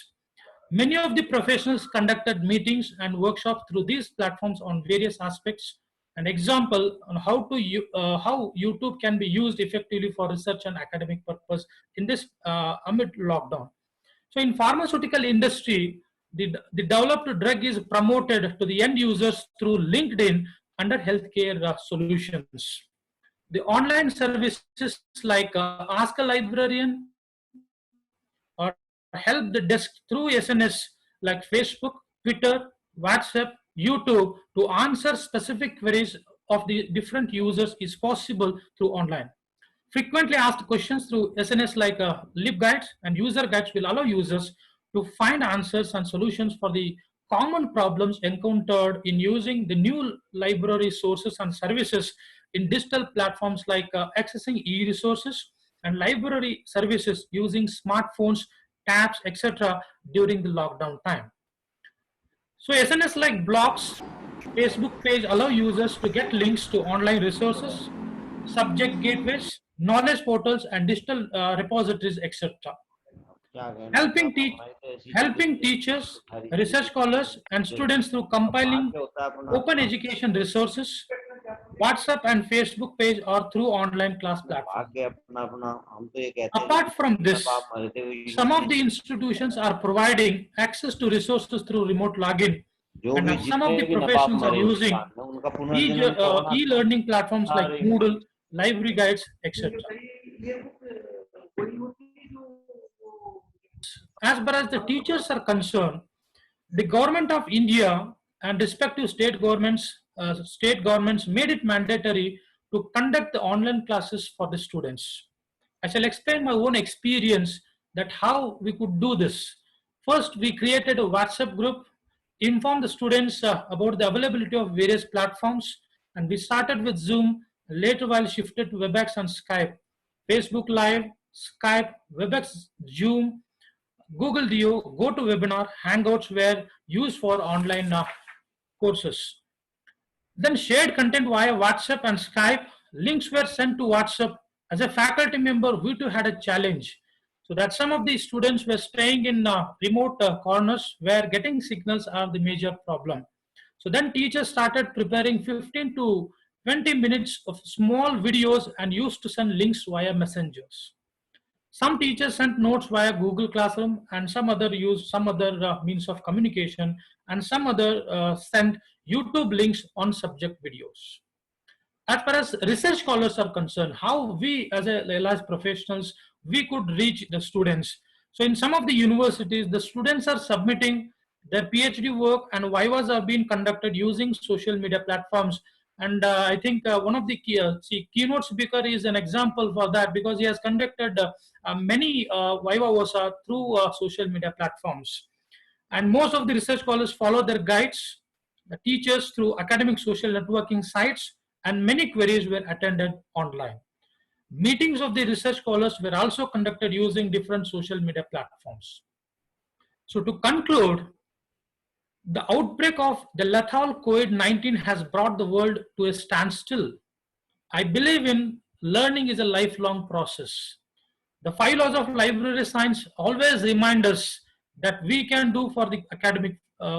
Many of the professionals conducted meetings and workshops through these platforms on various aspects. An example on how YouTube can be used effectively for research and academic purpose in this amid lockdown. So in pharmaceutical industry, the developed drug is promoted to the end users through LinkedIn under healthcare solutions. The online services like Ask a Librarian or Help the Desk through SNS like Facebook, Twitter, WhatsApp, YouTube to answer specific queries of the different users is possible through online. Frequently asked questions through SNS like LibGuides and user guides will allow users to find answers and solutions for the common problems encountered in using the new library sources and services in digital platforms like accessing e-resources and library services using smartphones, tabs, etc. during the lockdown time. So SNS like blogs, Facebook page allow users to get links to online resources, subject gateways, knowledge portals, and digital repositories, etc. Helping teachers, research scholars, and students through compiling open education resources, WhatsApp and Facebook page or through online class platforms. Apart from this, some of the institutions are providing access to resources through remote login. And some of the professionals are using e-learning platforms like Moodle, library guides, etc. As far as the teachers are concerned, the government of India and respective state governments made it mandatory to conduct the online classes for the students. I shall explain my own experience that how we could do this. First, we created a WhatsApp group, informed the students about the availability of various platforms, and we started with Zoom, later while shifted to WebEx and Skype, Facebook Live, Skype, WebEx, Zoom, Google Duo, GoToWebinar, Hangouts were used for online courses. Then shared content via WhatsApp and Skype. Links were sent to WhatsApp. As a faculty member, we too had a challenge. So that some of the students were staying in remote corners where getting signals are the major problem. So then teachers started preparing 15 to 20 minutes of small videos and used to send links via messengers. Some teachers sent notes via Google Classroom, and some other used some other means of communication, and some other sent YouTube links on subject videos. As far as research scholars are concerned, how we as professionals, we could reach the students. So in some of the universities, the students are submitting their PhD work and vivas are being conducted using social media platforms. And I think one of the keynote speaker is an example for that, because he has conducted many vivas through social media platforms. And most of the research scholars follow their guides, the teachers through academic social networking sites, and many queries were attended online. Meetings of the research scholars were also conducted using different social media platforms. So to conclude, the outbreak of the lethal COVID-19 has brought the world to a standstill. I believe in learning is a lifelong process. The 5 laws of library science always remind us that we can do for the academic,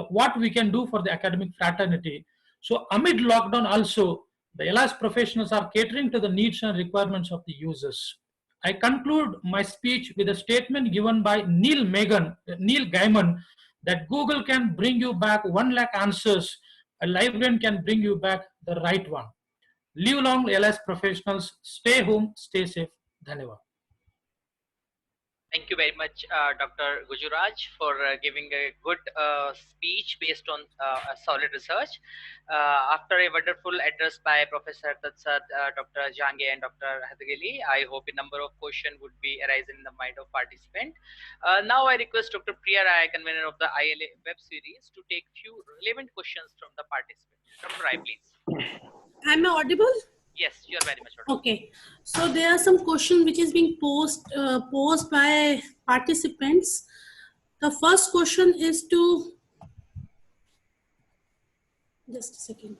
what we can do for the academic fraternity. So amid lockdown also, the LIS professionals are catering to the needs and requirements of the users. I conclude my speech with a statement given by Neil Gaiman, that Google can bring you back 1 lakh answers, a librarian can bring you back the right one. Live long LIS professionals, stay home, stay safe. Dhanyavad. Thank you very much, Dr. Gujuraj, for giving a good speech based on solid research. After a wonderful address by Professor Tatsad, Dr. Jhange and Dr. Hadgili, I hope a number of questions would be arising in the mind of participant. Now I request Dr. Priya Rai, convener of the ILA web series, to take few relevant questions from the participant. Dr. Rai, please. Am I audible? Yes, you are very much audible. Okay. So there are some questions which is being posed by participants. The first question is to, just a second.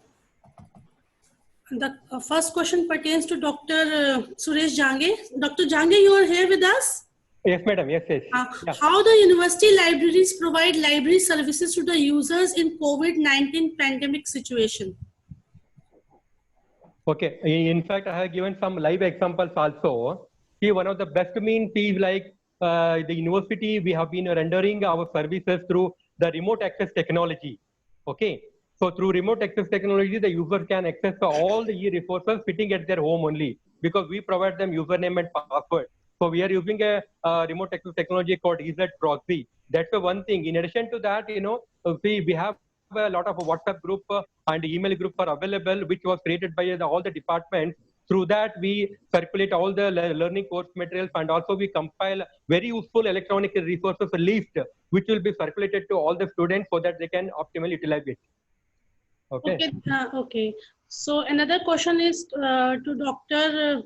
The first question pertains to Dr. Suresh Jhange. Dr. Jhange, you are here with us? Yes, madam. Yes, yes. Yeah. How the university libraries provide library services to the users in COVID-19 pandemic situation? Okay. In fact, I have given some live examples also. See, one of the best means is like the university, we have been rendering our services through the remote access technology. Okay. So through remote access technology, the user can access all the e-resources sitting at their home only, because we provide them username and password. So we are using a remote access technology called EZ Proxy. That's the one thing. In addition to that, see, we have a lot of WhatsApp group and email group are available, which was created by all the departments. Through that, we circulate all the learning course materials, and also we compile very useful electronic resources list, which will be circulated to all the students so that they can optimally utilize it. Okay. Okay. So another question is to Dr.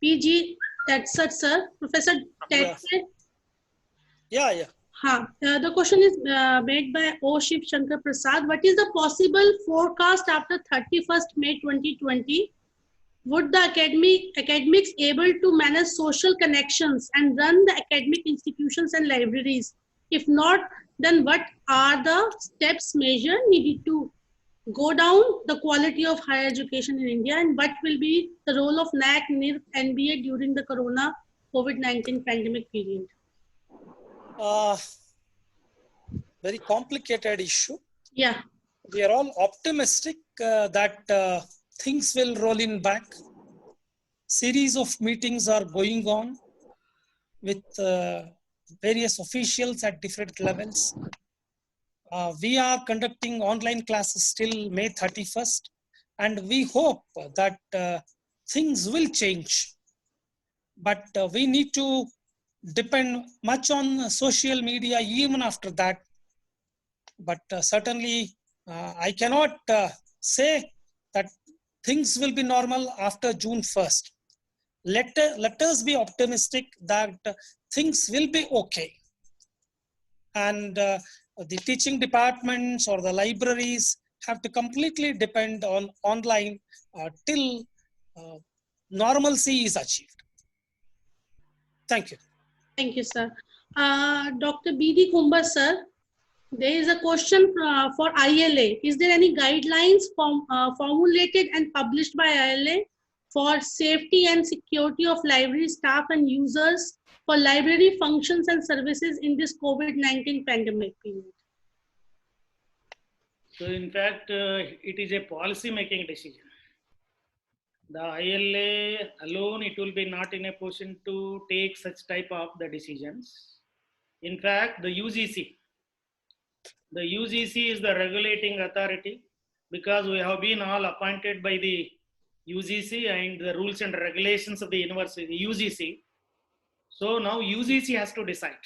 PG Tatsad, sir, Professor Tatsad. Yeah. The question is made by O. Shiv Shankar Prasad. What is the possible forecast after 31st May 2020? Would the academics able to manage social connections and run the academic institutions and libraries? If not, then what are the steps measures needed to go down the quality of higher education in India, and what will be the role of NAC, NIRF, NBA during the Corona COVID-19 pandemic period? Very complicated issue. Yeah. We are all optimistic that things will roll in back. Series of meetings are going on with various officials at different levels. We are conducting online classes till May 31st, and we hope that things will change. But we need to depend much on social media even after that. But certainly, I cannot say that things will be normal after June 1st. Let us be optimistic that things will be okay. And the teaching departments or the libraries have to completely depend on online till normalcy is achieved. Thank you. Thank you, sir. Dr. B.D. Kumbar, sir, there is a question for ILA. Is there any guidelines formulated and published by ILA for safety and security of library staff and users for library functions and services in this COVID-19 pandemic period? So in fact, it is a policy making decision. The ILA alone, it will be not in a position to take such type of the decisions. In fact, the UGC is the regulating authority, because we have been all appointed by the UGC and the rules and regulations of the university, UGC. So now UGC has to decide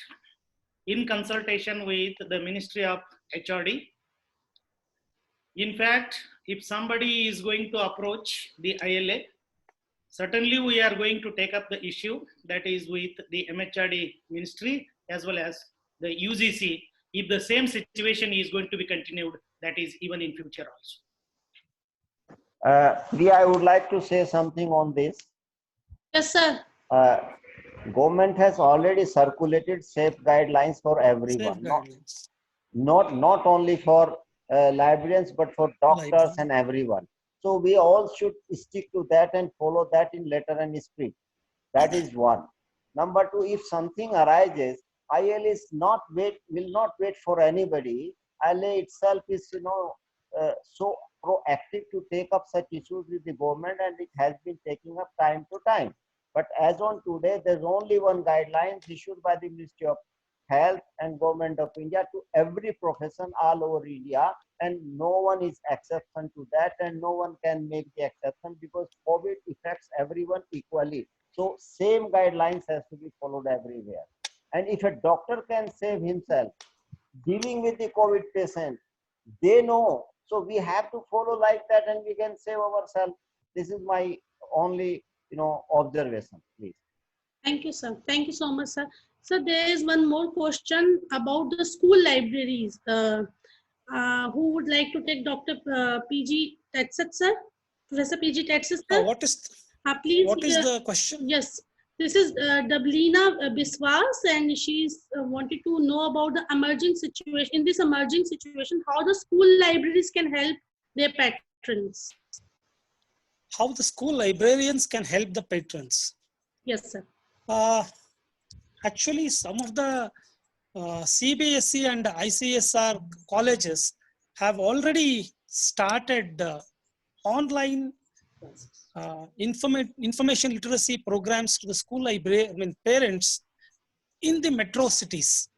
in consultation with the Ministry of HRD. In fact, if somebody is going to approach the ILA, certainly we are going to take up the issue, that is with the MHRD ministry as well as the UGC, if the same situation is going to be continued, that is even in future also. Priya, I would like to say something on this. Yes, sir. Government has already circulated safe guidelines for everyone, not only for librarians, but for doctors and everyone. So we all should stick to that and follow that in letter and spirit. That is one. Number two, if something arises, IL is will not wait for anybody. ILA itself is, so proactive to take up such issues with the government, and it has been taking up time to time. But as on today, there's only one guideline issued by the Ministry of Health and Government of India to every profession all over India, and no one is exception to that, and no one can make the exception, because COVID affects everyone equally. So same guidelines has to be followed everywhere. And if a doctor can save himself dealing with the COVID patient, they know. So we have to follow like that, and we can save ourselves. This is my only, observation, please. Thank you, sir. Thank you so much, sir. So there is one more question about the school libraries. Who would like to take Dr. PG Tetsit, sir? Professor PG Tetsit, sir? What is please, what is the question? Yes, this is Dablina Biswas, and she's wanted to know about the emerging situation. In this emerging situation, how the school libraries can help their patrons. How the school librarians can help the patrons? Yes, sir. Actually, some of the CBSE and ICSR colleges have already started online information literacy programs to the school parents in the metro cities.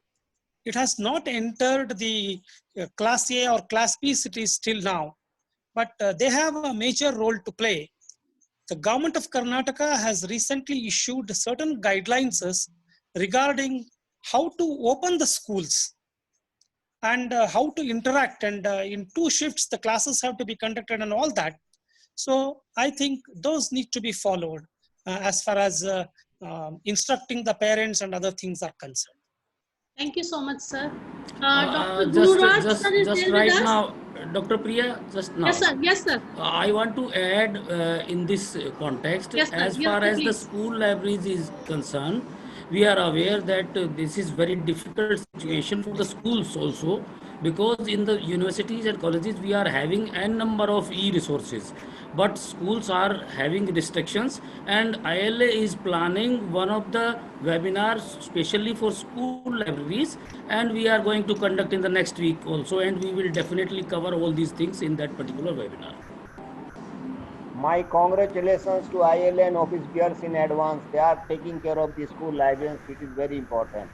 It has not entered the class A or class B cities till now, but they have a major role to play. The government of Karnataka has recently issued certain guidelines regarding how to open the schools and how to interact, and in 2 shifts the classes have to be conducted and all that. So I think those need to be followed as far as instructing the parents and other things are concerned. Thank you so much, sir. Dr. Gururaj, sir, is just there right with us? now, Dr. Priya, just now. Yes, sir. Yes, sir. I want to add in this context, Yes, sir. as Yes, far sir, as the please. school libraries is concerned, we are aware that this is very difficult situation for the schools also, because in the universities and colleges we are having n number of e-resources, but schools are having restrictions, and ILA is planning one of the webinars specially for school libraries, and we are going to conduct in the next week also, and we will definitely cover all these things in that particular webinar. My congratulations to ILA and office bearers in advance. They are taking care of the school librarians. It is very important.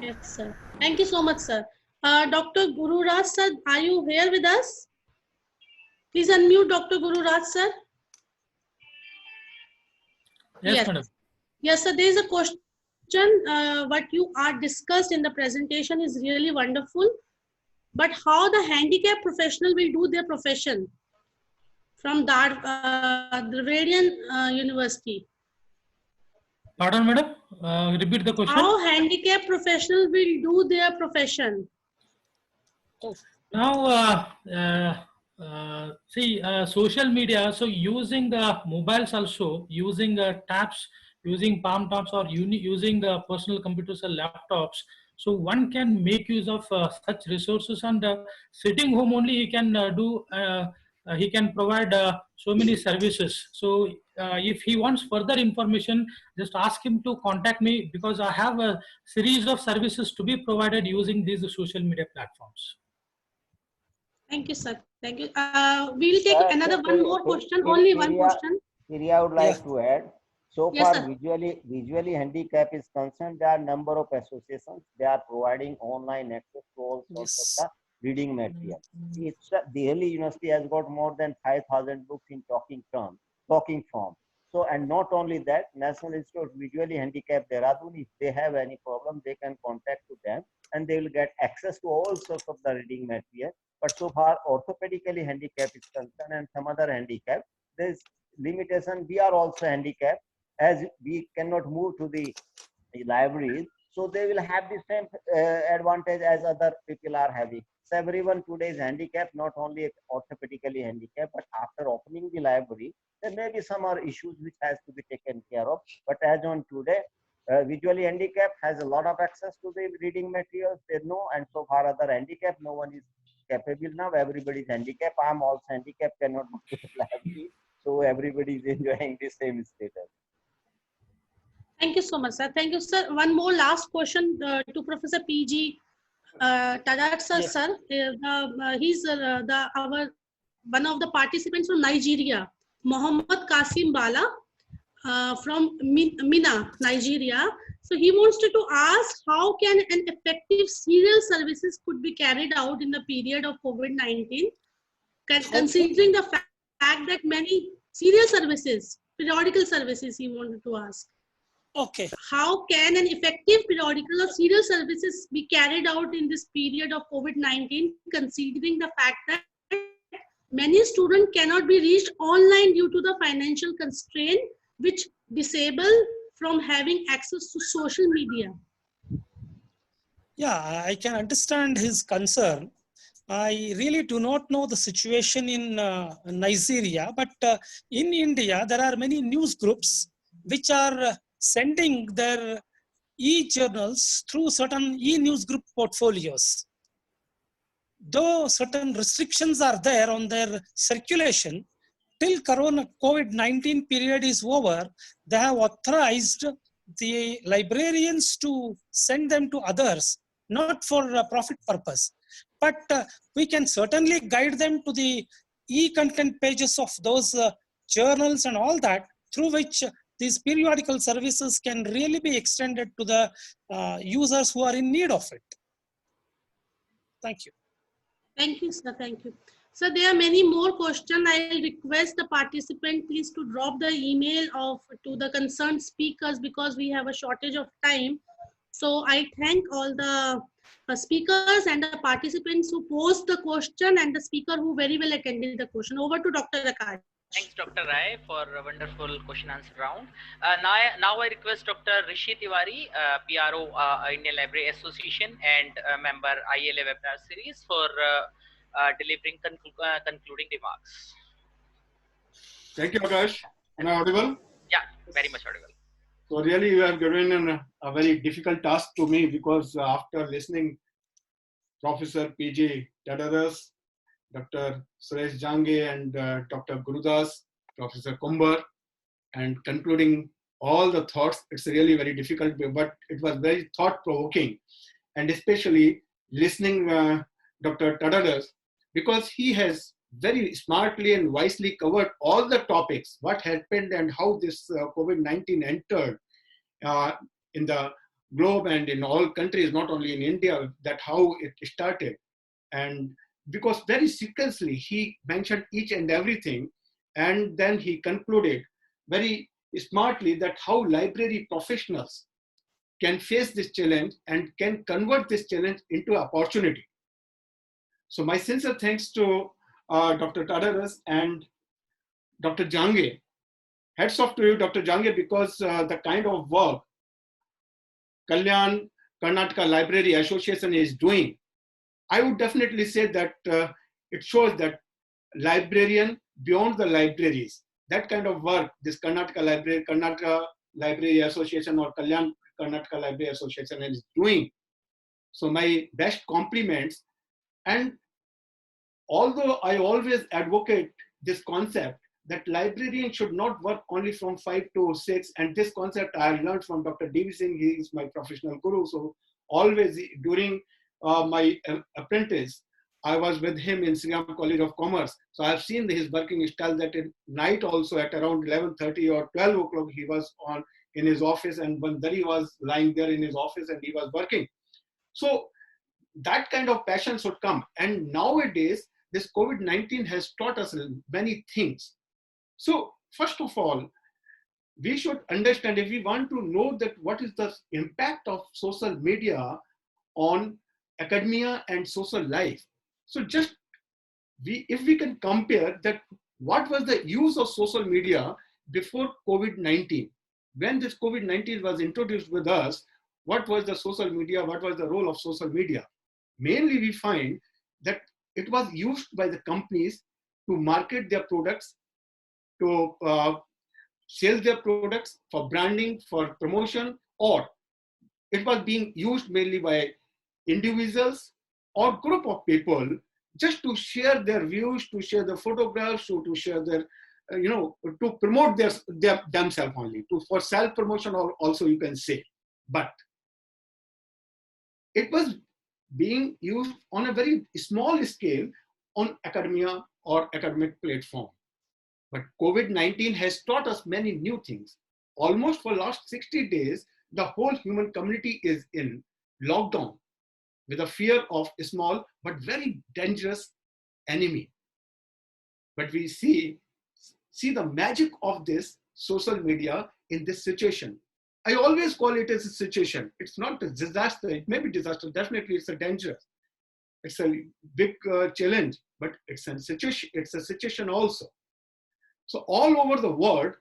Yes, sir. Thank you so much, sir. Dr. Gururaj, sir, are you here with us? Please unmute Dr. Gururaj, sir. Yes, madam. Yes, sir. There is a question. What you are discussed in the presentation is really wonderful. But how the handicapped professional will do their profession from that Radian University? Pardon, madam? Repeat the question. How handicapped professional will do their profession? Now, see, social media, so using the mobiles also, using tabs, using palm tops, or using personal computers or laptops, so one can make use of such resources, and sitting home only he can he can provide so many services. So if he wants further information, just ask him to contact me, because I have a series of services to be provided using these social media platforms. Thank you, sir. Thank you. We'll take another one more question. Only one question. I would like to add. So Yes, far, sir. visually handicap is concerned, there are number of associations. They are providing online access to all sorts of the reading material. It's Delhi University has got more than 5,000 books in talking form. So, and not only that, National Institute of Visually Handicapped Dehradun, if they have any problem, they can contact to them and they will get access to all sorts of the reading material. But so far, orthopedically handicapped is concerned and some other handicap, there is limitation. We are also handicapped, as we cannot move to the libraries. So they will have the same advantage as other people are having. So everyone today is handicapped, not only orthopedically handicapped, but after opening the library, there may be some other issues which has to be taken care of. But as on today, visually handicapped has a lot of access to the reading materials, they know, and so far other handicapped, no one is capable now. Everybody is handicapped. I'm also handicapped, cannot go to the library. So everybody is enjoying the same status. Thank you so much, sir. Thank you, sir. One more last question to Professor P.G. Tadat, sir. Yes. Sir, he's one of the participants from Nigeria, Mohammed Qasim Bala from Mina, Nigeria. So he wants to ask, how can an effective serial services could be carried out in the period of COVID-19, considering the fact that many serial services, periodical services, he wanted to ask. Okay. How can an effective periodical or serial services be carried out in this period of COVID-19, considering the fact that many students cannot be reached online due to the financial constraint which disable from having access to social media? Yeah, I can understand his concern. I really do not know the situation in Nigeria, but in India, there are many news groups which are sending their e-journals through certain e-news group portfolios. Though certain restrictions are there on their circulation, till COVID-19 period is over, they have authorized the librarians to send them to others, not for profit purpose. But we can certainly guide them to the e-content pages of those journals and all that, through which these periodical services can really be extended to the users who are in need of it. Thank you. Thank you, sir. Thank you. So there are many more questions. I request the participant please to drop the email to the concerned speakers, because we have a shortage of time. So I thank all the speakers and the participants who posed the question and the speaker who very well attended the question. Over to Dr. Akash. Thanks, Dr. Rai, for a wonderful question answer round. Now I request Dr. Rishi Tiwari, PRO, Indian Library Association, and member ILA webinar series, for delivering concluding remarks. Thank you, Akash. Am I audible? Yeah, very much audible. So really, you have given a very difficult task to me, because after listening Professor P.G. Tadadas, Dr. Suresh Jange, and Dr. Gurudas, Professor Kumbar, and concluding all the thoughts, it's really very difficult, but it was very thought-provoking, and especially listening Dr. Tadadas, because he has very smartly and wisely covered all the topics, what happened and how this COVID-19 entered in the globe and in all countries, not only in India, that how it started. And because very sequentially he mentioned each and everything, and then he concluded very smartly that how library professionals can face this challenge and can convert this challenge into opportunity. So my sincere thanks to Dr. Tadadas and Dr. Jange. Hats off to you, Dr. Jange, because the kind of work Kalyan Karnataka Library Association is doing, I would definitely say that it shows that librarian beyond the libraries, that kind of work this Karnataka Library Association or Kalyan Karnataka Library Association is doing. So my best compliments. And although I always advocate this concept that librarian should not work only from 5 to 6. And this concept I learned from Dr. D.V. Singh. He is my professional guru. So always during my apprentice, I was with him in Sri Ram College of Commerce. So I've seen his working style that at night also at around 11:30 or 12 o'clock, he was in his office, and Bandari was lying there in his office and he was working. So that kind of passion should come. And nowadays, this COVID-19 has taught us many things. So first of all, we should understand, if we want to know that what is the impact of social media on academia and social life. So just if we can compare that, what was the use of social media before COVID-19? When this COVID-19 was introduced with us, what was the social media? What was the role of social media? Mainly we find that it was used by the companies to market their products, to sell their products, for branding, for promotion, or it was being used mainly by individuals or group of people just to share their views, to share the photographs, to share their, to promote themselves only, for self-promotion also you can say. But it was being used on a very small scale on academia or academic platform. But COVID-19 has taught us many new things. Almost for last 60 days, the whole human community is in lockdown with a fear of a small but very dangerous enemy. But we see the magic of this social media in this situation. I always call it as a situation. It's not a disaster. It may be disaster. Definitely, it's a danger. It's a big challenge, but it's a situation. It's a situation also. So all over the world,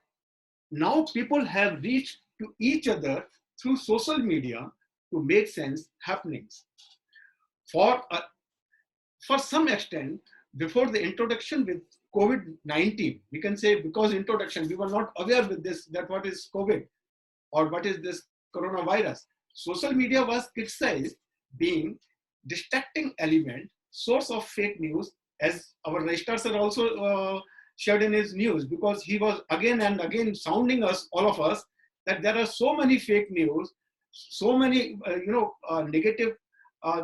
now people have reached to each other through social media to make sense happenings. For some extent, before the introduction with COVID-19, we can say because introduction, we were not aware with this, that what is COVID or what is this coronavirus. Social media was criticized being distracting element, source of fake news, as our registrar sir also shared in his news, because he was again and again sounding us, all of us, that there are so many fake news, so many negative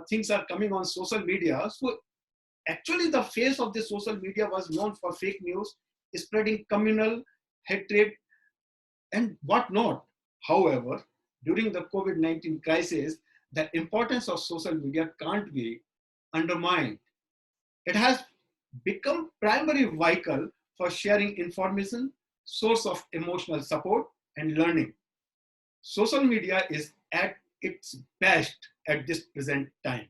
things are coming on social media. So actually the face of the social media was known for fake news, spreading communal hatred and whatnot. However, during the COVID-19 crisis, the importance of social media can't be undermined. It has become primary vehicle for sharing information, source of emotional support and learning. Social media is at its best at this present time.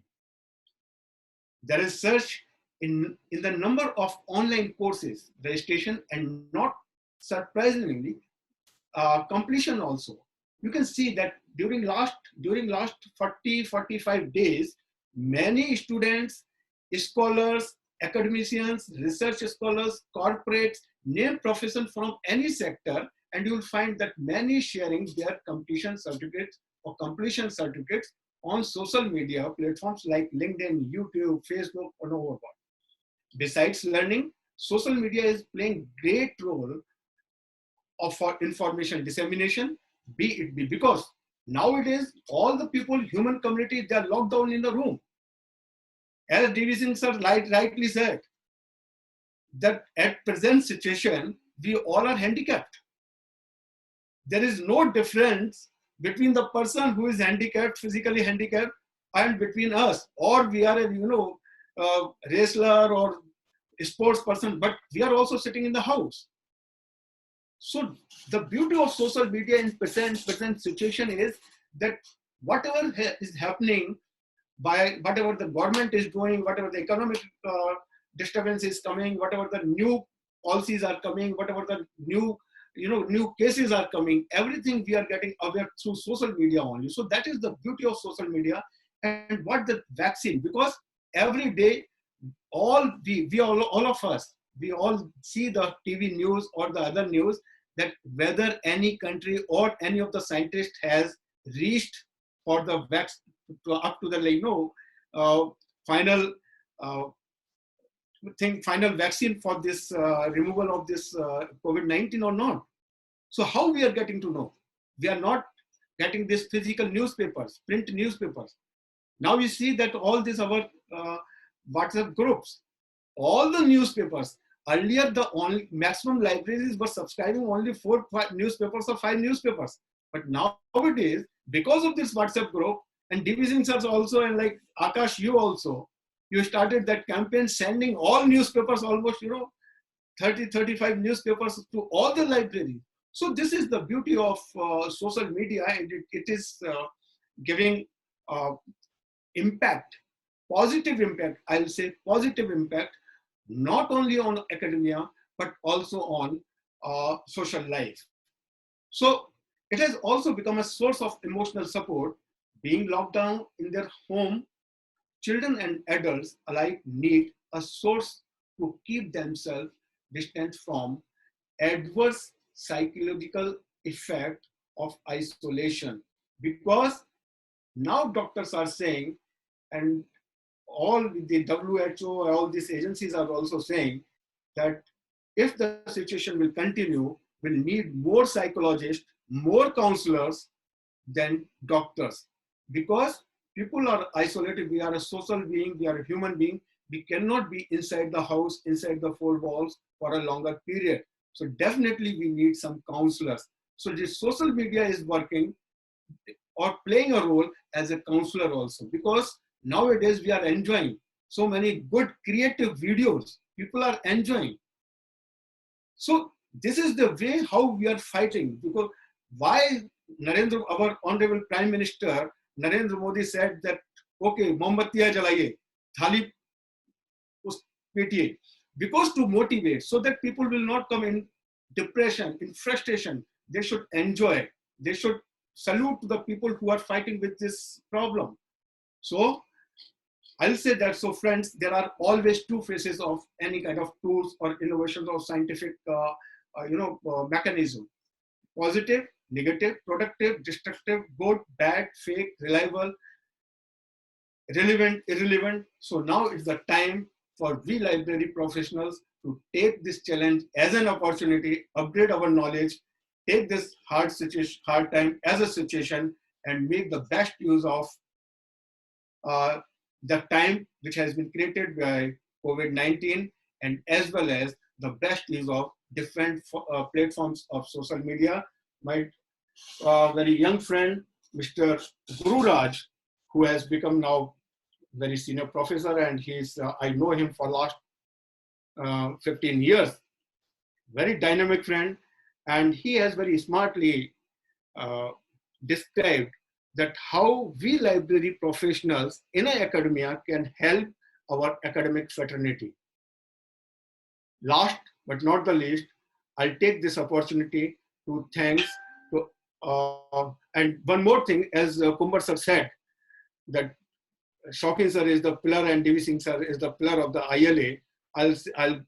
There is surge in the number of online courses, registration, and not surprisingly, completion also. You can see that during last 40-45 days, many students, scholars, academicians, research scholars, corporates, name profession from any sector, and you will find that many sharing their completion certificates or completion certificates on social media platforms like LinkedIn, YouTube, Facebook, or no more. Besides learning, social media is playing great role for information dissemination, be it be because nowadays all the people, human community, they are locked down in the room. As D.V. Singh sir rightly said, that at present situation, we all are handicapped. There is no difference between the person who is handicapped, physically handicapped, and between us, or we are a wrestler or a sports person, but we are also sitting in the house. So the beauty of social media in present situation is that whatever is happening, by whatever the government is doing, whatever the economic disturbance is coming, whatever the new policies are coming, whatever the new cases are coming, everything we are getting aware through social media only. So that is the beauty of social media. And what the vaccine, because every day all of us, we all see the TV news or the other news, that whether any country or any of the scientists has reached for the vaccine up to the final final vaccine for this removal of this COVID-19 or not. So how we are getting to know? We are not getting these physical newspapers, print newspapers. Now you see that all these our WhatsApp groups, all the newspapers. Earlier, the only maximum libraries were subscribing only 4 newspapers or 5 newspapers. But nowadays, because of this WhatsApp group, and DB Singh sir also, and like Akash, you also, you started that campaign sending all newspapers, almost 30, 35 newspapers to all the libraries. So this is the beauty of social media, and it is giving impact, positive impact, I'll say positive impact, not only on academia, but also on social life. So it has also become a source of emotional support. Being locked down in their home, children and adults alike need a source to keep themselves distant from adverse psychological effect of isolation. Because now doctors are saying, and all the WHO, all these agencies are also saying that if the situation will continue, we'll need more psychologists, more counselors than doctors. Because people are isolated, we are a social being, we are a human being, we cannot be inside the house, inside the four walls for a longer period. So definitely we need some counselors. So this social media is working or playing a role as a counselor also, because nowadays we are enjoying so many good creative videos. People are enjoying. So this is the way how we are fighting. Because why our Honorable Prime Minister Narendra Modi said that, okay, Mombatiya jalaiye, thali PTA, because to motivate, so that people will not come in depression, in frustration. They should enjoy. They should salute to the people who are fighting with this problem. So I'll say that, so friends, there are always two faces of any kind of tools or innovations or scientific mechanism. Positive, negative, productive, destructive, good, bad, fake, reliable, relevant, irrelevant. So now it's the time for we library professionals to take this challenge as an opportunity, upgrade our knowledge, take this hard time as a situation, and make the best use of the time which has been created by COVID-19, and as well as the best use of different platforms of social media. My very young friend, Mr. Guru Raj, who has become now very senior professor, and he's I know him for last 15 years. Very dynamic friend, and he has very smartly described that how we library professionals in academia can help our academic fraternity. Last but not the least, I'll take this opportunity to thanks to, and one more thing, as Kumbar sir said, that Shaukin sir is the pillar and DB Singh sir is the pillar of the ILA. I'll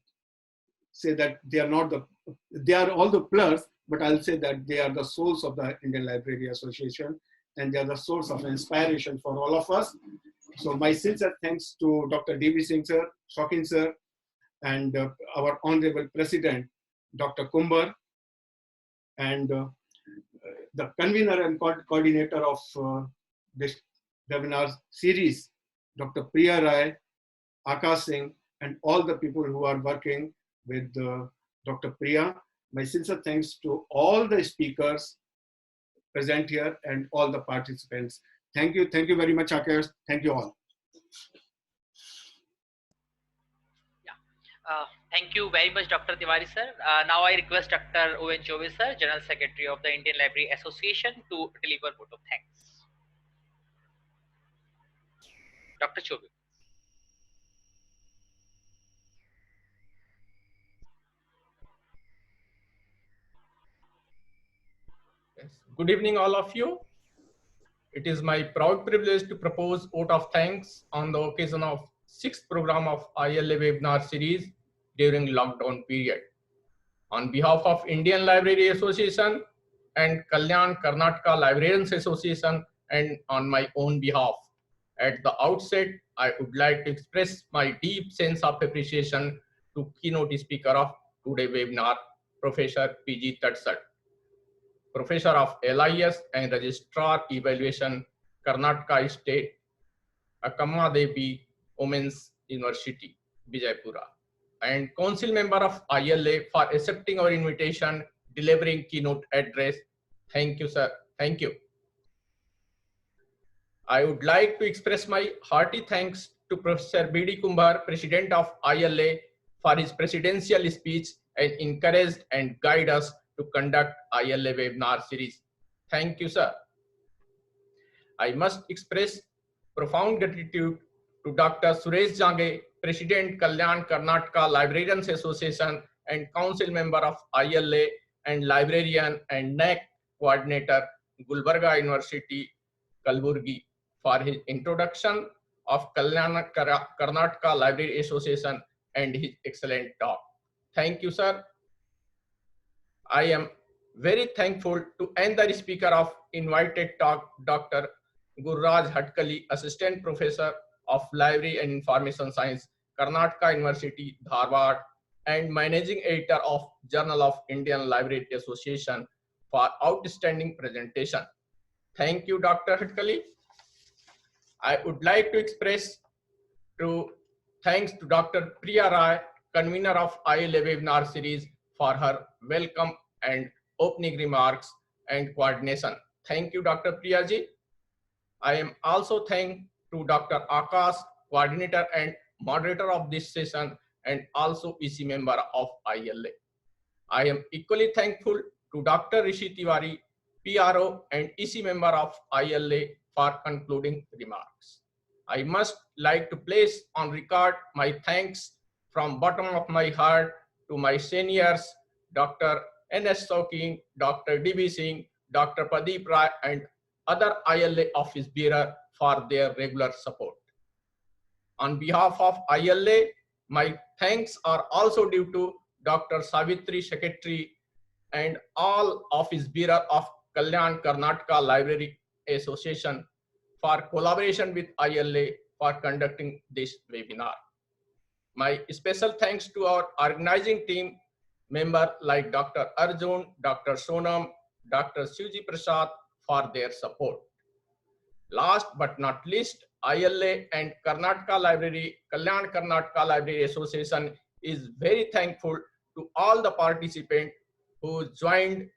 say that they are not they are all the pillars, but I'll say that they are the souls of the Indian Library Association, and they are the source of inspiration for all of us. So my sincere thanks to Dr. DB Singh sir, Shaukin sir, and our Honorable President, Dr. Kumbar, and the convener and coordinator of this webinar series, Dr. Priya Rai, Akash Singh, and all the people who are working with Dr. Priya. My sincere thanks to all the speakers present here and all the participants. Thank you very much, Akash. Thank you all. Thank you very much, Dr. Tiwari sir. Now I request Dr. O.N. Chaubey sir, General Secretary of the Indian Library Association, to deliver vote of thanks. Dr. Chaubey. Good evening, all of you. It is my proud privilege to propose vote of thanks on the occasion of 6th program of ILA webinar series during lockdown period. On behalf of Indian Library Association and Kalyan Karnataka Librarians Association, and on my own behalf, At the outset, I would like to express my deep sense of appreciation to keynote speaker of today's webinar, Professor P.G. Tatsad, Professor of LIS and Registrar Evaluation, Karnataka State, Akamma Devi Women's University, Vijaypura, and Council Member of ILA for accepting our invitation, delivering keynote address. Thank you, sir. Thank you. I would like to express my hearty thanks to Professor B.D. Kumbar, President of ILA, for his presidential speech and encouraged and guide us to conduct ILA webinar series. Thank you, sir. I must express profound gratitude to Dr. Suresh Jange, President Kalyan Karnataka Librarians Association and Council Member of ILA and Librarian and NAC Coordinator, Gulbarga University, Kalburgi, for his introduction of Kalyan Karnataka Library Association and his excellent talk. Thank you, sir. I am very thankful to another speaker of invited talk, Dr. Gurraj Hatkali, Assistant Professor of Library and Information Science, Karnataka University, Dharwad, and Managing Editor of Journal of Indian Library Association for outstanding presentation. Thank you, Dr. Hatkali. I would like to express thanks to Dr. Priya Rai, convener of ILA webinar series, for her welcome and opening remarks and coordination. Thank you, Dr. Priya ji. I am also thankful to Dr. Akash, coordinator and moderator of this session, and also EC member of ILA. I am equally thankful to Dr. Rishi Tiwari, PRO and EC member of ILA, for concluding remarks. I must like to place on record my thanks from bottom of my heart to my seniors, Dr. N.S. Soking, Dr. D.B. Singh, Dr. Pradeep Rai, and other ILA office bearer for their regular support. On behalf of ILA, my thanks are also due to Dr. Savitri Secretary and all office bearer of Kalyan Karnataka Library Association for collaboration with ILA for conducting this webinar. My special thanks to our organizing team member like Dr. Arjun, Dr. Sonam, Dr. Shivji Prasad for their support. Last but not least, ILA and Karnataka Library, Kalyan Karnataka Library Association is very thankful to all the participants who joined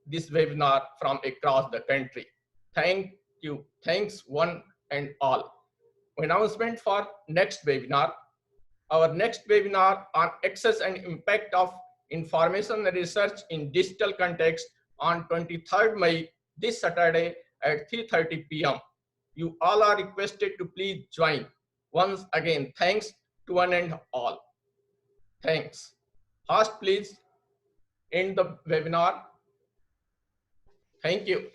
this webinar from across the country. Thank you. Thanks one and all. Announcement for next webinar. Our next webinar on access and impact of information research in digital context on 23rd May, this Saturday at 3:30 p.m. You all are requested to please join. Once again, thanks to one and all. Thanks. Host, please end the webinar. Thank you.